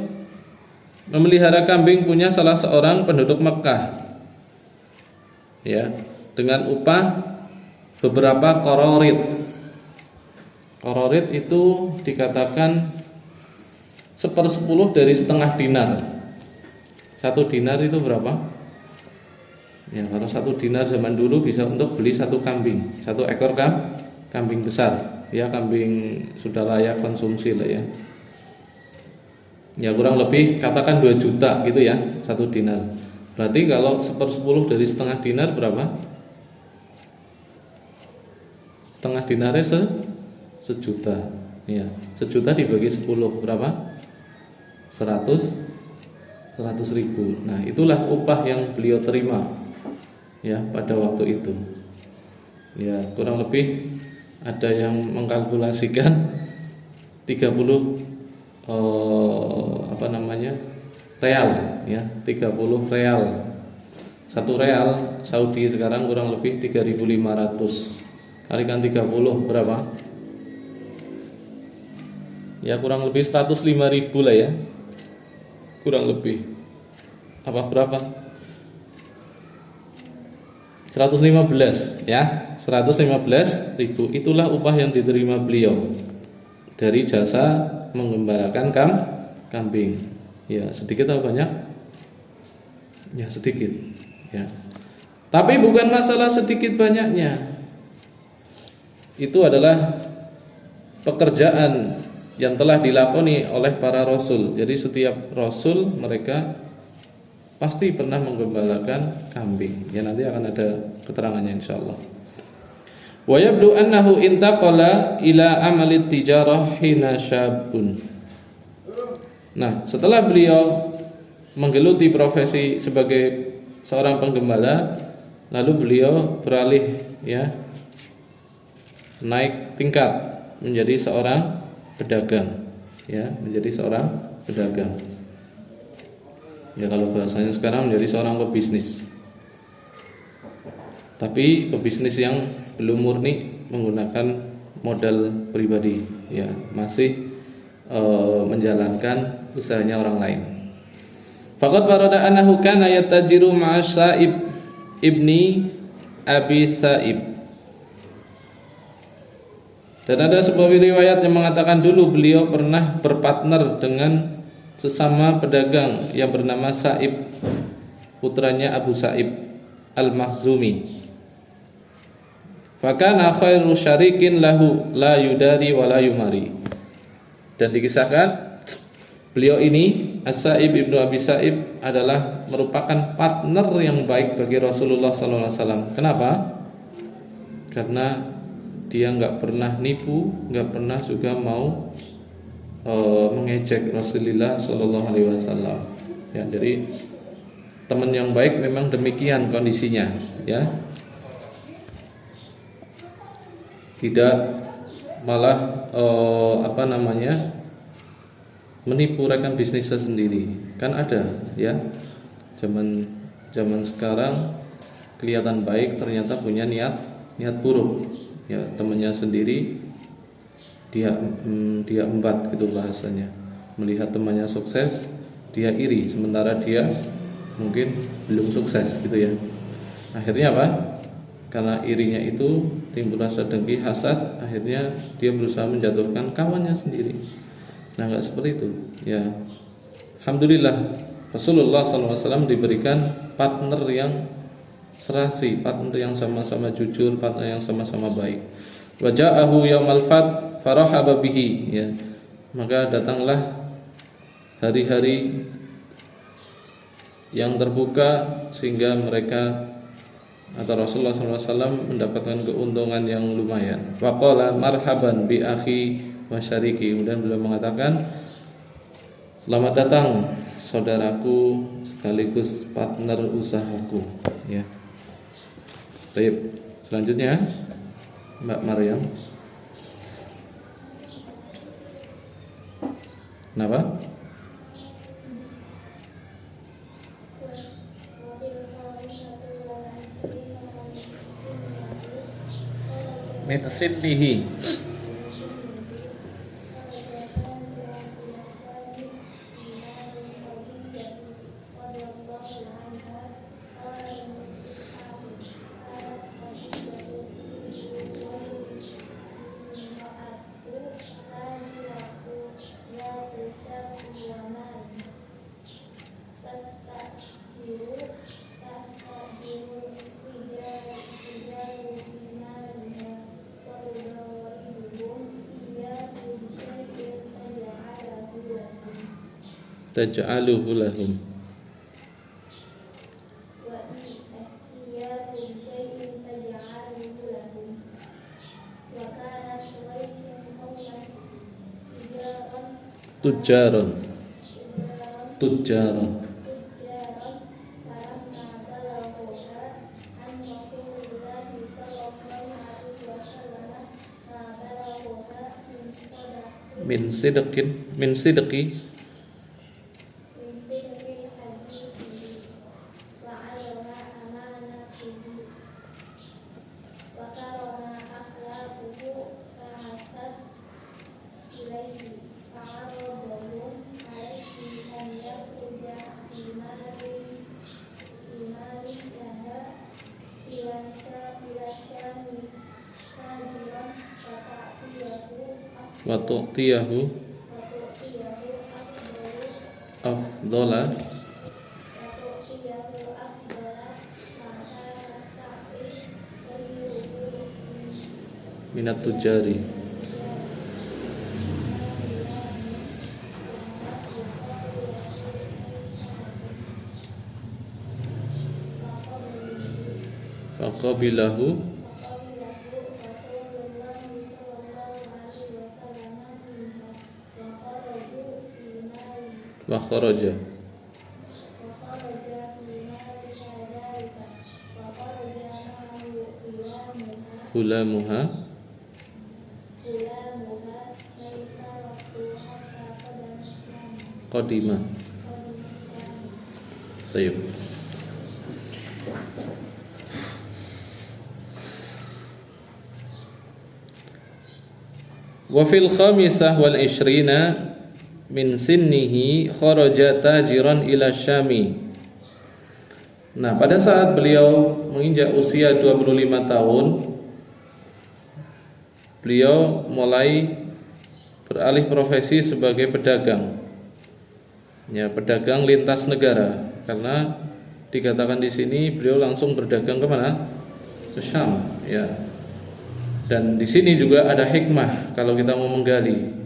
memelihara kambing punya salah seorang penduduk Makkah. Ya, dengan upah beberapa qararid. Qararid itu dikatakan 1/10 dari setengah dinar. 1 dinar itu berapa? Ya, kalau 1 dinar zaman dulu bisa untuk beli 1 kambing, 1 ekor kambing besar. Ya, kambing sudah layak konsumsi lah ya. Ya, kurang lebih katakan 2 juta gitu ya, 1 dinar. Berarti kalau 1/10 dari setengah dinar berapa? Setengah dinarnya sejuta. Ya, 1 juta dibagi 10 berapa? 100.000. Nah, itulah upah yang beliau terima ya pada waktu itu. Ya, kurang lebih ada yang mengkalkulasikan 30 real ya, 30 real. 1 real Saudi sekarang kurang lebih 3.500. Kalikan 30 berapa? Ya, kurang lebih 105.000 lah ya. Kurang lebih. Apa berapa? 115 ya, 115.000 itulah upah yang diterima beliau dari jasa menggembalakan kambing. Ya, sedikit atau banyak? Ya, sedikit. Ya. Tapi bukan masalah sedikit banyaknya. Itu adalah pekerjaan yang telah dilakoni oleh para rasul. Jadi setiap rasul mereka pasti pernah menggembalakan kambing. Ya, nanti akan ada keterangannya insyaallah. Wa yabdu annahu intaqala ila amali tijarah hina syabun. Nah, setelah beliau menggeluti profesi sebagai seorang penggembala, lalu beliau beralih naik tingkat menjadi seorang pedagang, menjadi seorang pedagang. Ya, kalau bahasanya sekarang menjadi seorang pebisnis. Tapi pebisnis yang belum murni menggunakan modal pribadi, masih menjalankan usahanya orang lain. Faqad warada annahu kana yatajiru ma'a Sa'ib ibni Abi Sa'ib. Dan ada sebuah riwayat yang mengatakan dulu beliau pernah berpartner dengan sesama pedagang yang bernama Sa'ib, putranya Abu Sa'ib Al-Makhzumi. Fakana khairu syarikin lahu la yudari wa la yumari. Dan dikisahkan beliau ini As-Sa'ib ibnu Abi Sa'ib adalah merupakan partner yang baik bagi Rasulullah SAW. Kenapa? Karena dia nggak pernah nipu, nggak pernah juga mau mengejek Rasulullah SAW. Ya, jadi teman yang baik memang demikian kondisinya, tidak malah menipu rekan bisnisnya sendiri. Kan ada zaman sekarang kelihatan baik ternyata punya niat buruk. Temannya sendiri dia embat gitu bahasanya. Melihat temannya sukses, dia iri sementara dia mungkin belum sukses gitu ya. Akhirnya apa? Karena irinya itu timbul rasa dengki, hasad, akhirnya dia berusaha menjatuhkan kawannya sendiri. Nah, enggak seperti itu. Alhamdulillah Rasulullah SAW diberikan partner yang serasi, partner yang sama-sama jujur, partner yang sama-sama baik. Wa ja'ahu yaumal fath farahaba bihi, maka datanglah hari-hari yang terbuka sehingga mereka atau Rasulullah SAW mendapatkan keuntungan yang lumayan. Waqala marhaban bi akhi wa syariki. Kemudian beliau mengatakan, selamat datang saudaraku sekaligus partner usahaku. Baik, selanjutnya Mbak Maryam. Kenapa? Min sinnihi. Taj'aluhu lahum. Tujaron. Min sidqi wa tu'tiyahu afdhala minat tujari. Faqabilahu wa kharaja fulamuha qadima. Baik. Wa fil khamisah wal ishrina min sinnihi kharaja tajiran ila Syami. Nah, pada saat beliau menginjak usia 25 tahun, beliau mulai beralih profesi sebagai pedagang. Ya, pedagang lintas negara, karena dikatakan di sini beliau langsung berdagang ke mana? Ke Syam, ya. Dan di sini juga ada hikmah kalau kita mau menggali.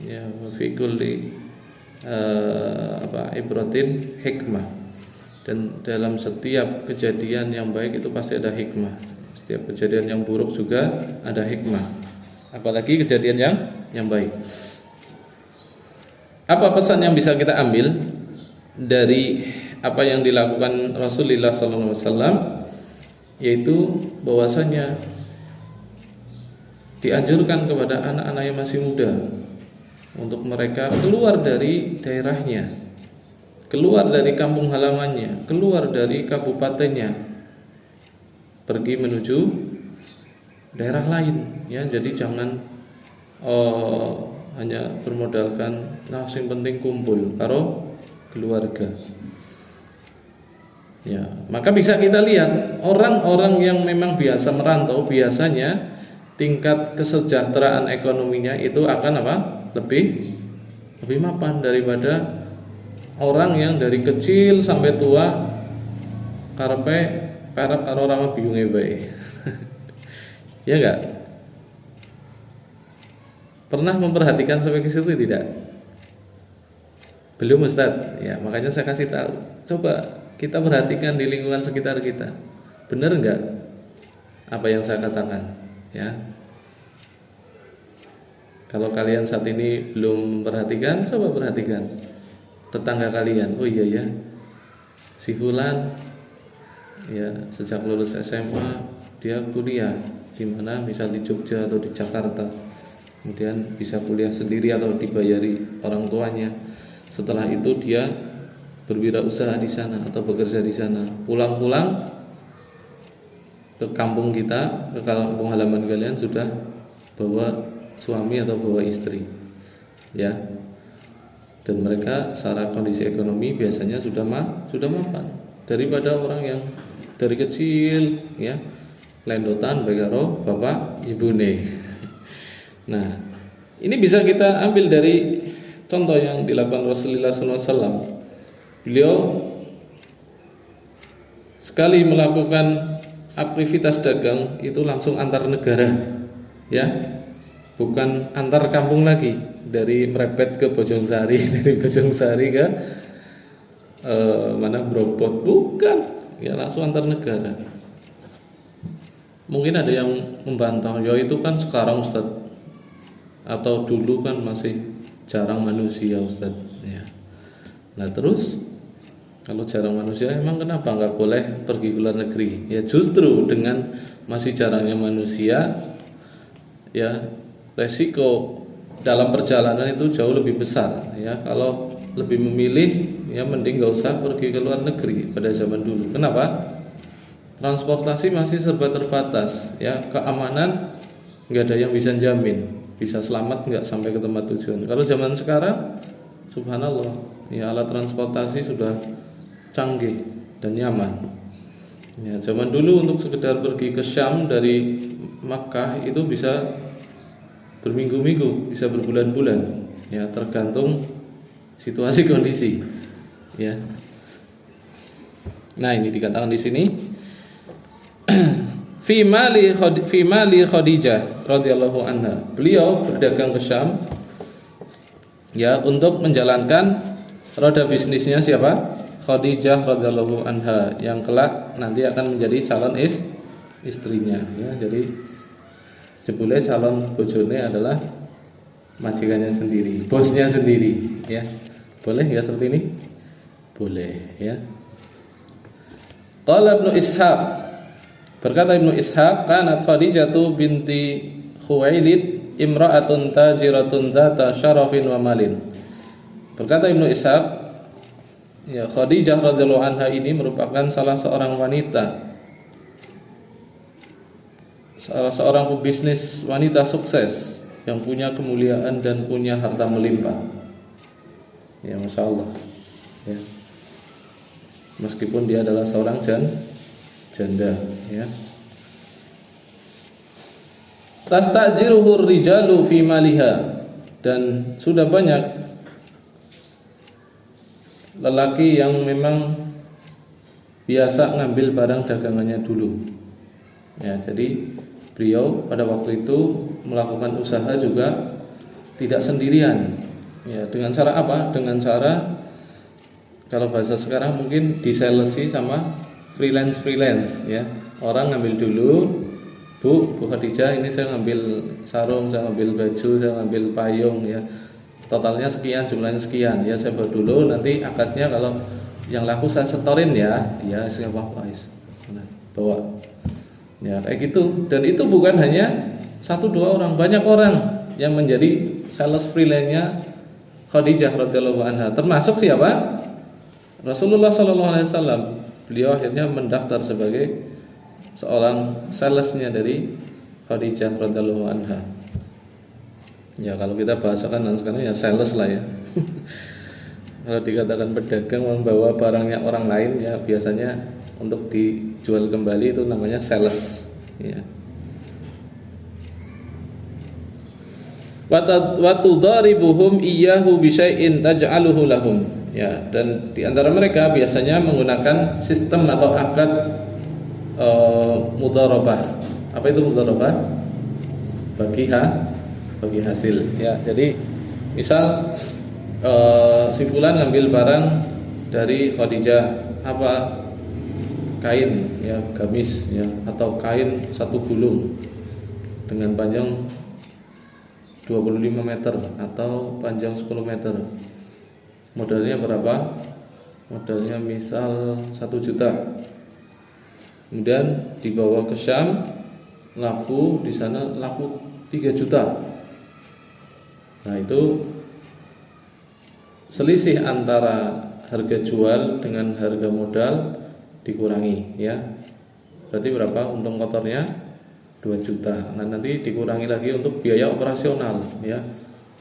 Ya, fi kulli ibratin hikmah. Dan dalam setiap kejadian yang baik itu pasti ada hikmah. Setiap kejadian yang buruk juga ada hikmah. Apalagi kejadian yang baik. Apa pesan yang bisa kita ambil dari apa yang dilakukan Rasulullah SAW? Yaitu bahwasanya dianjurkan kepada anak-anak yang masih muda untuk mereka keluar dari daerahnya, keluar dari kampung halamannya, keluar dari kabupatennya, pergi menuju daerah lain, ya. Jadi jangan hanya bermodalkan yang penting kumpul karo keluarga. Ya, maka bisa kita lihat orang-orang yang memang biasa merantau biasanya tingkat kesejahteraan ekonominya itu akan lebih mapan daripada orang yang dari kecil sampai tua karepe parep karo ora bingunge bae. Ya enggak? Pernah memperhatikan sampai ke situ tidak? Belum, Ustaz. Ya, makanya saya kasih tahu. Coba kita perhatikan di lingkungan sekitar kita. Benar enggak apa yang saya katakan? Ya. Kalau kalian saat ini belum perhatikan, coba perhatikan tetangga kalian. Oh iya ya, si fulan ya sejak lulus SMA dia kuliah di mana, misal di Jogja atau di Jakarta. Kemudian bisa kuliah sendiri atau dibayari orang tuanya. Setelah itu dia berwirausaha di sana atau bekerja di sana. Pulang-pulang ke kampung kita, ke kampung halaman kalian sudah bawa suami atau bawa istri, ya. Dan mereka secara kondisi ekonomi biasanya sudah mapan daripada orang yang dari kecil, ya, lendotan bagaro bapak ibune. Nah, ini bisa kita ambil dari contoh yang dilakukan Rasulullah SAW. Beliau sekali melakukan aktivitas dagang itu langsung antar negara, ya, bukan antar kampung lagi, dari Mrebet ke Bojongsari, dari Bojongsari ke Bropot, bukan, ya, langsung antar negara. Mungkin ada yang membantah, ya itu kan sekarang Ustaz, atau dulu kan masih jarang manusia Ustaz, ya. Nah terus kalau jarang manusia, emang kenapa nggak boleh pergi ke luar negeri? Ya justru dengan masih jarangnya manusia, ya resiko dalam perjalanan itu jauh lebih besar, ya. Kalau lebih memilih, ya mending nggak usah pergi ke luar negeri pada zaman dulu. Kenapa? Transportasi masih serba terbatas, ya. Keamanan nggak ada yang bisa jamin bisa selamat nggak sampai ke tempat tujuan. Kalau zaman sekarang, subhanallah, ya alat transportasi sudah canggih dan nyaman. Ya, zaman dulu untuk sekedar pergi ke Syam dari Makkah itu bisa berminggu-minggu, bisa berbulan-bulan, ya tergantung situasi kondisi, ya. Nah, ini dikatakan di sini fi mali Khadijah radhiyallahu anha. Beliau berdagang ke Syam, ya, untuk menjalankan roda bisnisnya siapa? Khadijah radhiyallahu anha, yang kelak nanti akan menjadi calon istrinya, ya. Jadi jebule calon bojone adalah majikannya sendiri, bosnya sendiri, ya. Boleh ya seperti ini? Boleh ya. Qala Ibnu Ishaq, berkata Ibnu Ishaq, kanat Khadijatu binti Khuwailid imra'atun tajiratun dzata syarafin wa malin. Berkata Ibnu Ishaq, ya, Khadijah radhiyallahu anha ini merupakan salah seorang wanita, salah seorang pebisnis wanita sukses yang punya kemuliaan dan punya harta melimpah. Ya, Masya Allah ya. Meskipun dia adalah seorang janda ya. Tastajiruhur rijalu fi maliha, dan sudah banyak lelaki yang memang biasa ngambil barang dagangannya dulu. Ya, jadi beliau pada waktu itu melakukan usaha juga tidak sendirian. Ya, dengan cara apa? Dengan cara, kalau bahasa sekarang mungkin disalesi sama freelance ya. Orang ngambil dulu, Bu Khadijah, ini saya ngambil sarung, saya ngambil baju, saya ngambil payung ya. Totalnya sekian, jumlahnya sekian ya, saya bawa dulu, nanti akadnya kalau yang laku saya setorin ya. Ya, enggak apa-apa, bawa. Ya, kayak gitu. Dan itu bukan hanya 1-2 orang, banyak orang yang menjadi sales freelance-nya Khadijah radhiyallahu anha. Termasuk siapa? Rasulullah sallallahu alaihi wasallam. Beliau akhirnya mendaftar sebagai seorang salesnya dari Khadijah radhiyallahu anha. Ya, kalau kita bahasakan sekarang ya sales lah ya. Kalau dikatakan pedagang membawa barangnya orang lain, ya biasanya untuk dijual kembali itu namanya sales ya. Wa tudaribuhum iyyahu bi syai'in taj'aluhu lahum. Ya, dan di antara mereka biasanya menggunakan sistem atau akad mudharabah. Apa itu mudharabah? Bagi hasil. Ya, jadi misal si fulan ngambil barang dari Khadijah, apa, kain ya, gamis ya, atau kain satu gulung dengan panjang 25 meter atau panjang 10 meter. Modalnya berapa? Modalnya misal 1 juta. Kemudian dibawa ke Syam, laku di sana laku 3 juta. Nah, itu selisih antara harga jual dengan harga modal dikurangi ya. Berarti berapa untung kotornya? 2 juta. Nah, nanti dikurangi lagi untuk biaya operasional ya.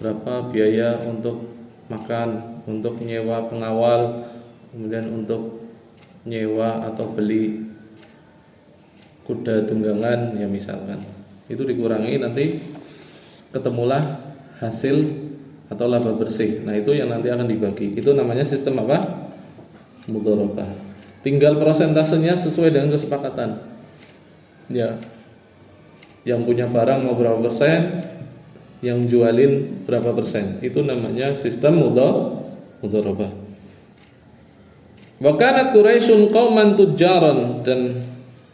Berapa biaya untuk makan, untuk nyewa pengawal, kemudian untuk nyewa atau beli kuda tunggangan ya misalkan. Itu dikurangi, nanti ketemulah hasil atau laba bersih. Nah, itu yang nanti akan dibagi. Itu namanya sistem apa? Mudharabah. Tinggal persentasenya sesuai dengan kesepakatan. Ya. Yang punya barang mau berapa persen, yang jualin berapa persen. Itu namanya sistem mudharabah. Wa kanat Quraisyun qauman tujjaran, dan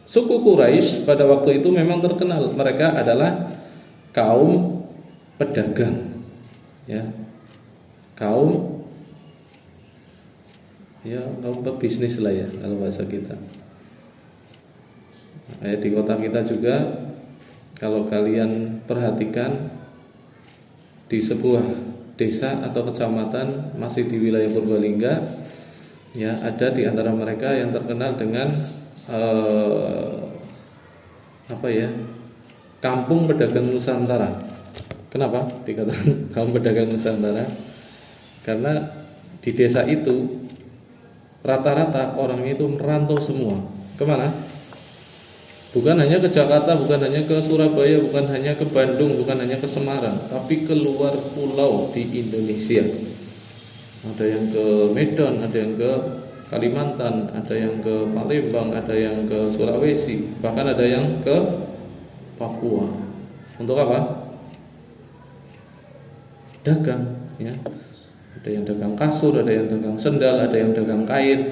suku Quraisy pada waktu itu memang terkenal, mereka adalah kaum pedagang. Ya. Kaum pebisnis lah ya kalau bahasa kita. Di kota kita juga, kalau kalian perhatikan, di sebuah desa atau kecamatan masih di wilayah Purbalingga, ya, ada di antara mereka yang terkenal dengan kampung pedagang Nusantara. Kenapa dikatakan kaum pedagang Nusantara? Karena di desa itu rata-rata orangnya itu merantau semua. Kemana? Bukan hanya ke Jakarta, bukan hanya ke Surabaya, bukan hanya ke Bandung, bukan hanya ke Semarang, tapi keluar pulau di Indonesia. Ada yang ke Medan, ada yang ke Kalimantan, ada yang ke Palembang, ada yang ke Sulawesi, bahkan ada yang ke Papua. Untuk apa? Dagang ya. Ada yang dagang kasur, ada yang dagang sendal, ada yang dagang kain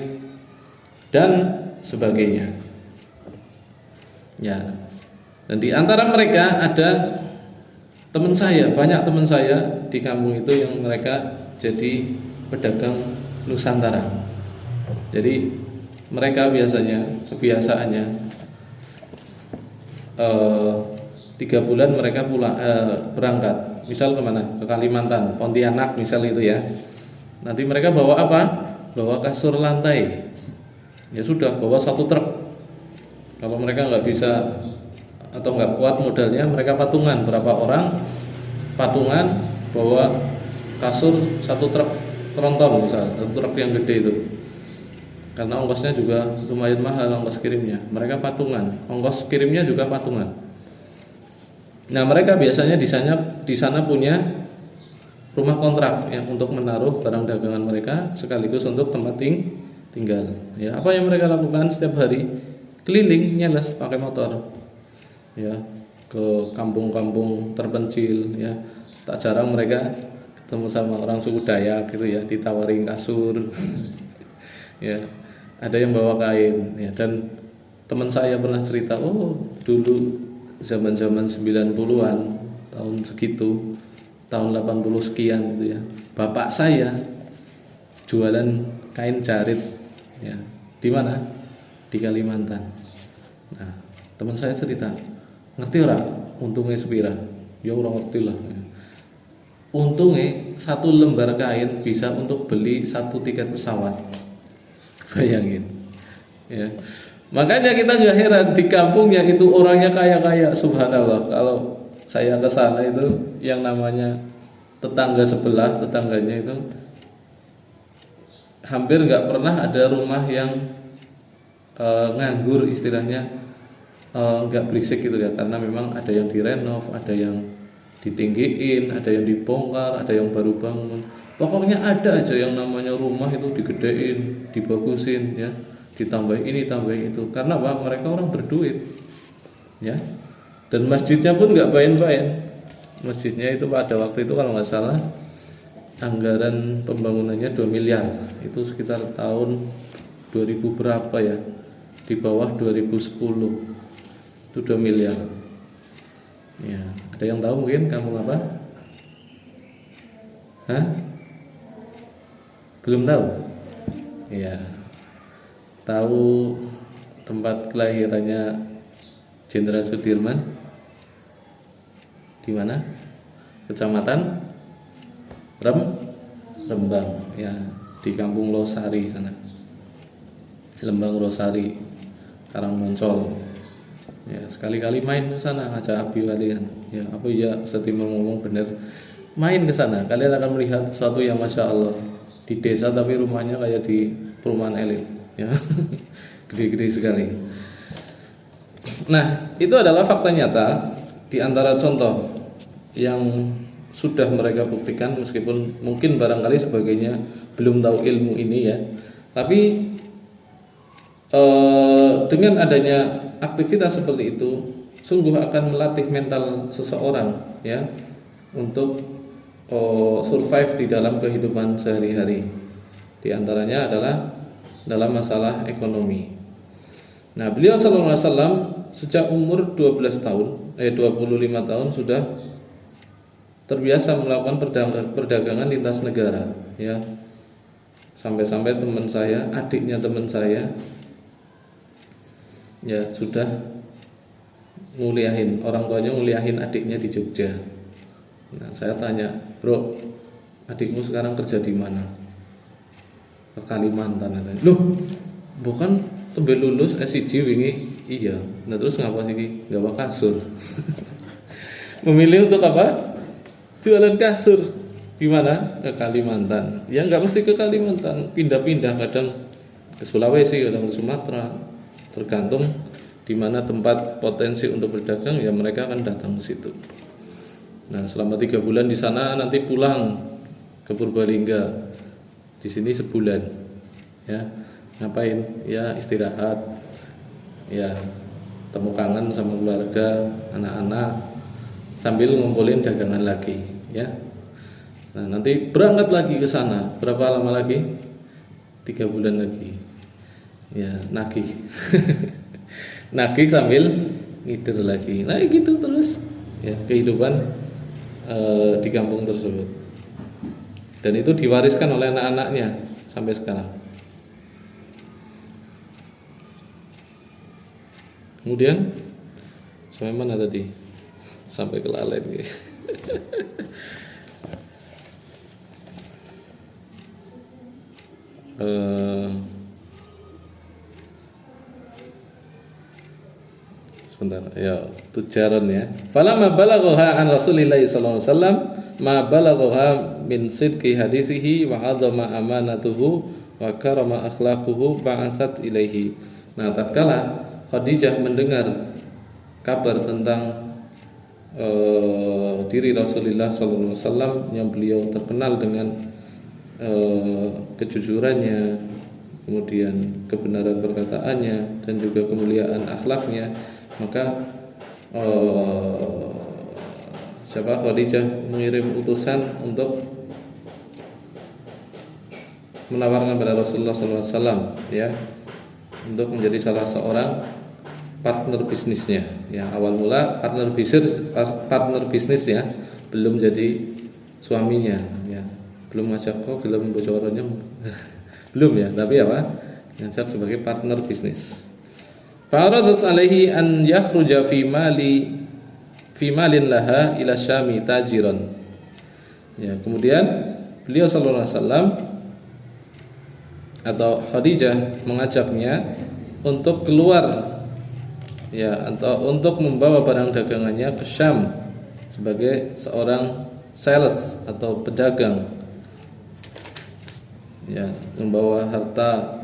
dan sebagainya. Ya. Dan di antara mereka ada teman saya, banyak teman saya di kampung itu yang mereka jadi pedagang Nusantara. Jadi mereka kebiasaannya 3 bulan mereka pulang berangkat, misal kemana? Ke Kalimantan, Pontianak misal itu ya. Nanti mereka bawa apa? Bawa kasur lantai. Ya sudah, bawa 1 truk. Kalau mereka nggak bisa atau nggak kuat modalnya, mereka patungan, berapa orang patungan bawa kasur 1 truk tronton misal, 1 truk yang gede itu. Karena ongkosnya juga lumayan mahal, ongkos kirimnya. Mereka patungan, ongkos kirimnya juga patungan. Nah, mereka biasanya di sana punya rumah kontrak yang untuk menaruh barang dagangan mereka sekaligus untuk tempat tinggal. Ya, apa yang mereka lakukan setiap hari? Keliling nyeles pakai motor. Ya, ke kampung-kampung terpencil ya. Tak jarang mereka ketemu sama orang suku Dayak gitu ya, ditawarin kasur. Ya, ada yang bawa kain ya. Dan teman saya pernah cerita, dulu zaman-zaman 90-an, tahun segitu, tahun 80 sekian gitu ya, bapak saya jualan kain jarit ya. Di mana? Di Kalimantan. Nah, teman saya cerita, ngerti ora untungnya sepira? Ya ora ngerti lah. Untungnya 1 lembar kain bisa untuk beli 1 tiket pesawat. Bayangin ya. Makanya kita nggak heran di kampungnya itu orangnya kaya-kaya, subhanallah. Kalau saya ke sana itu yang namanya tetangga sebelah, tetangganya itu hampir nggak pernah ada rumah yang nganggur istilahnya, nggak berisik gitu ya, karena memang ada yang direnov, ada yang ditinggiin, ada yang dibongkar, ada yang baru bangun. Pokoknya ada aja yang namanya rumah itu digedein, dibagusin ya. Ditambah ini, tambah itu. Karena apa? Mereka orang berduit, ya. Dan masjidnya pun nggak main-main. Masjidnya itu pada waktu itu kalau nggak salah anggaran pembangunannya 2 miliar. Itu sekitar tahun 2000 berapa ya? Di bawah 2010. Itu 2 miliar. Ya, ada yang tahu mungkin kampung apa? Hah? Belum tahu? Ya. Tahu tempat kelahirannya Jenderal Sudirman? Di mana? Kecamatan Rembang ya, di Kampung Losari sana. Lembang Losari, Karangmoncol. Ya, sekali-kali main ke sana ngajak Abi kalian. Ya, apa ya setimbang ngomong bener. Main ke sana, kalian akan melihat sesuatu yang Masya Allah. Di desa tapi rumahnya kayak di perumahan elit. Ya, gede-gede sekali. Nah, itu adalah fakta nyata di antara contoh yang sudah mereka buktikan, meskipun mungkin barangkali sebagainya belum tahu ilmu ini ya. Tapi dengan adanya aktivitas seperti itu, sungguh akan melatih mental seseorang ya untuk survive di dalam kehidupan sehari-hari. Di antaranya adalah dalam masalah ekonomi. Nah, beliau sallallahu alaihi wasallam sejak umur 25 tahun sudah terbiasa melakukan perdagangan lintas negara ya. Sampai-sampai teman saya, adiknya teman saya ya sudah nguliahin, orang tuanya nguliahin adiknya di Jogja. Nah, saya tanya, "Bro, adikmu sekarang kerja di mana?" Ke Kalimantan katanya. Loh, bukan tembe lulus S1 wingi? Iya. Nah, terus ngapa sih gawa kasur? Memilih untuk apa? Jualan kasur. Di mana? Ke Kalimantan. Ya nggak mesti ke Kalimantan, pindah-pindah, kadang ke Sulawesi, kadang ke Sumatera. Tergantung di mana tempat potensi untuk berdagang, ya mereka akan datang ke situ. Nah, selama 3 bulan di sana, nanti pulang ke Purbalingga. Di sini sebulan, ya ngapain? Ya istirahat, ya temu kangen sama keluarga, anak-anak, sambil ngumpulin dagangan lagi, ya. Nah, nanti berangkat lagi ke sana. Berapa lama lagi? 3 bulan lagi, ya nagih, nagih sambil ngider lagi. Nah gitu terus, ya kehidupan di kampung tersebut. dan itu diwariskan oleh anak-anaknya sampai sekarang. Kemudian sampai mana tadi? Sampai kelalen gitu. Sebentar ya, tujaran ya. Falamma balaghaha an Rasulillah sallallahu alaihi wasallam ma balaghaha min sidqi hadisihi wa 'azama amanatuhu wa karama akhlaquhu ba'atsat ilaihi. Nah, tatkala Khadijah mendengar kabar tentang diri Rasulullah sallallahu alaihi wasallam yang beliau terkenal dengan kejujurannya, kemudian kebenaran perkataannya dan juga kemuliaan akhlaknya, maka Khadijah mengirim utusan untuk menawarkan kepada Rasulullah SAW ya, untuk menjadi salah seorang partner bisnisnya. Ya, awal mula partner bisnis ya, belum jadi suaminya ya, belum ngajak kok, belum bocorannya belum ya, tapi apa? Ngajak sebagai partner bisnis. Fa'aradat alaihi an yakhruja fi malin laha ila Syami tajiran. Ya, kemudian beliau sallallahu alaihi wasallam atau Khadijah mengajaknya untuk keluar ya, atau untuk membawa barang dagangannya ke Syam sebagai seorang sales atau pedagang. Ya, membawa harta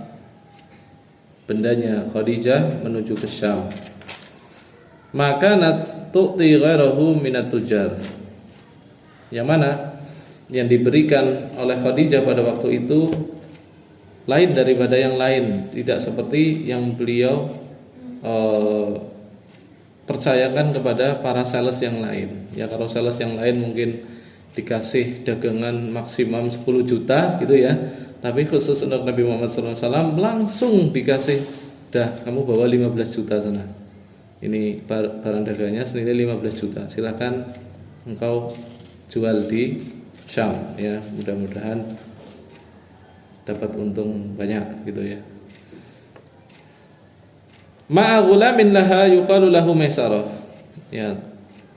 bendanya Khadijah menuju ke Syam. Maka tu'ti ghairahu minat tujar. Yang mana yang diberikan oleh Khadijah pada waktu itu lain daripada yang lain, tidak seperti yang beliau percayakan kepada para sales yang lain. Ya, kalau sales yang lain mungkin dikasih dagangan maksimum 10 juta gitu ya. Tapi khusus untuk Nabi Muhammad SAW langsung dikasih, dah kamu bawa 15 juta sana. Ini barang dagangnya senilai 15 juta. Silakan engkau jual di Syam ya. Mudah-mudahan dapat untung banyak gitu ya. Ma'a ghulamin laha yuqalu lahu Maisarah. Ya,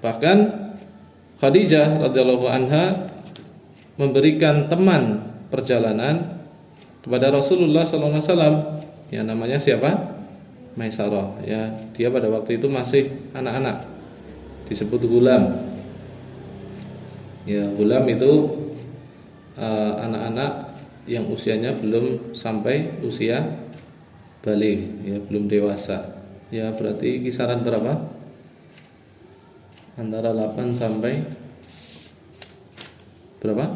bahkan Khadijah radhiyallahu anha memberikan teman perjalanan kepada Rasulullah sallallahu alaihi wasallam yang namanya siapa? Maisarah ya. Dia pada waktu itu masih anak-anak, disebut gulam. Ya, gulam itu anak-anak yang usianya belum sampai usia baligh ya, belum dewasa. Ya, berarti kisaran berapa? Antara 8 sampai berapa?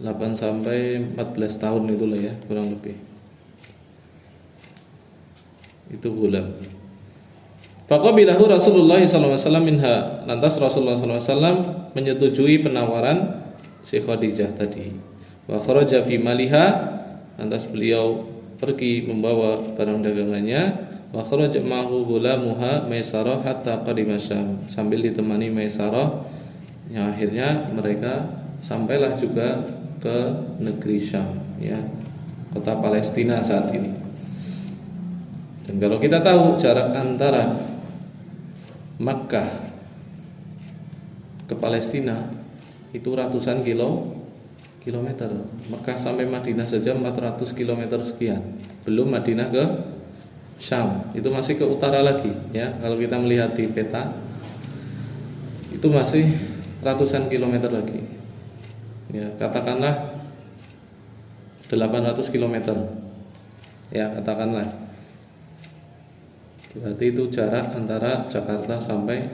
8 sampai 14 tahun itulah ya, kurang lebih. Itu gulam. Faqabilahu Rasulullah SAW minha. Lantas Rasulullah SAW menyetujui penawaran si Khadijah tadi. Wa kharaja fi maliha. Lantas beliau pergi membawa barang dagangannya. Wa kharaja ma'hu gulamuha Maisarah hatta qadima Syam. Sambil ditemani Maisarah, yang akhirnya mereka sampailah juga ke negeri Syam ya, kota Palestina saat ini. Dan kalau kita tahu jarak antara Makkah ke Palestina itu ratusan kilometer. Makkah sampai Madinah saja 400 kilometer sekian. Belum Madinah ke Syam, itu masih ke utara lagi ya. Kalau kita melihat di peta itu masih ratusan kilometer lagi. Ya, katakanlah 800 km. Ya, katakanlah. Berarti itu jarak antara Jakarta sampai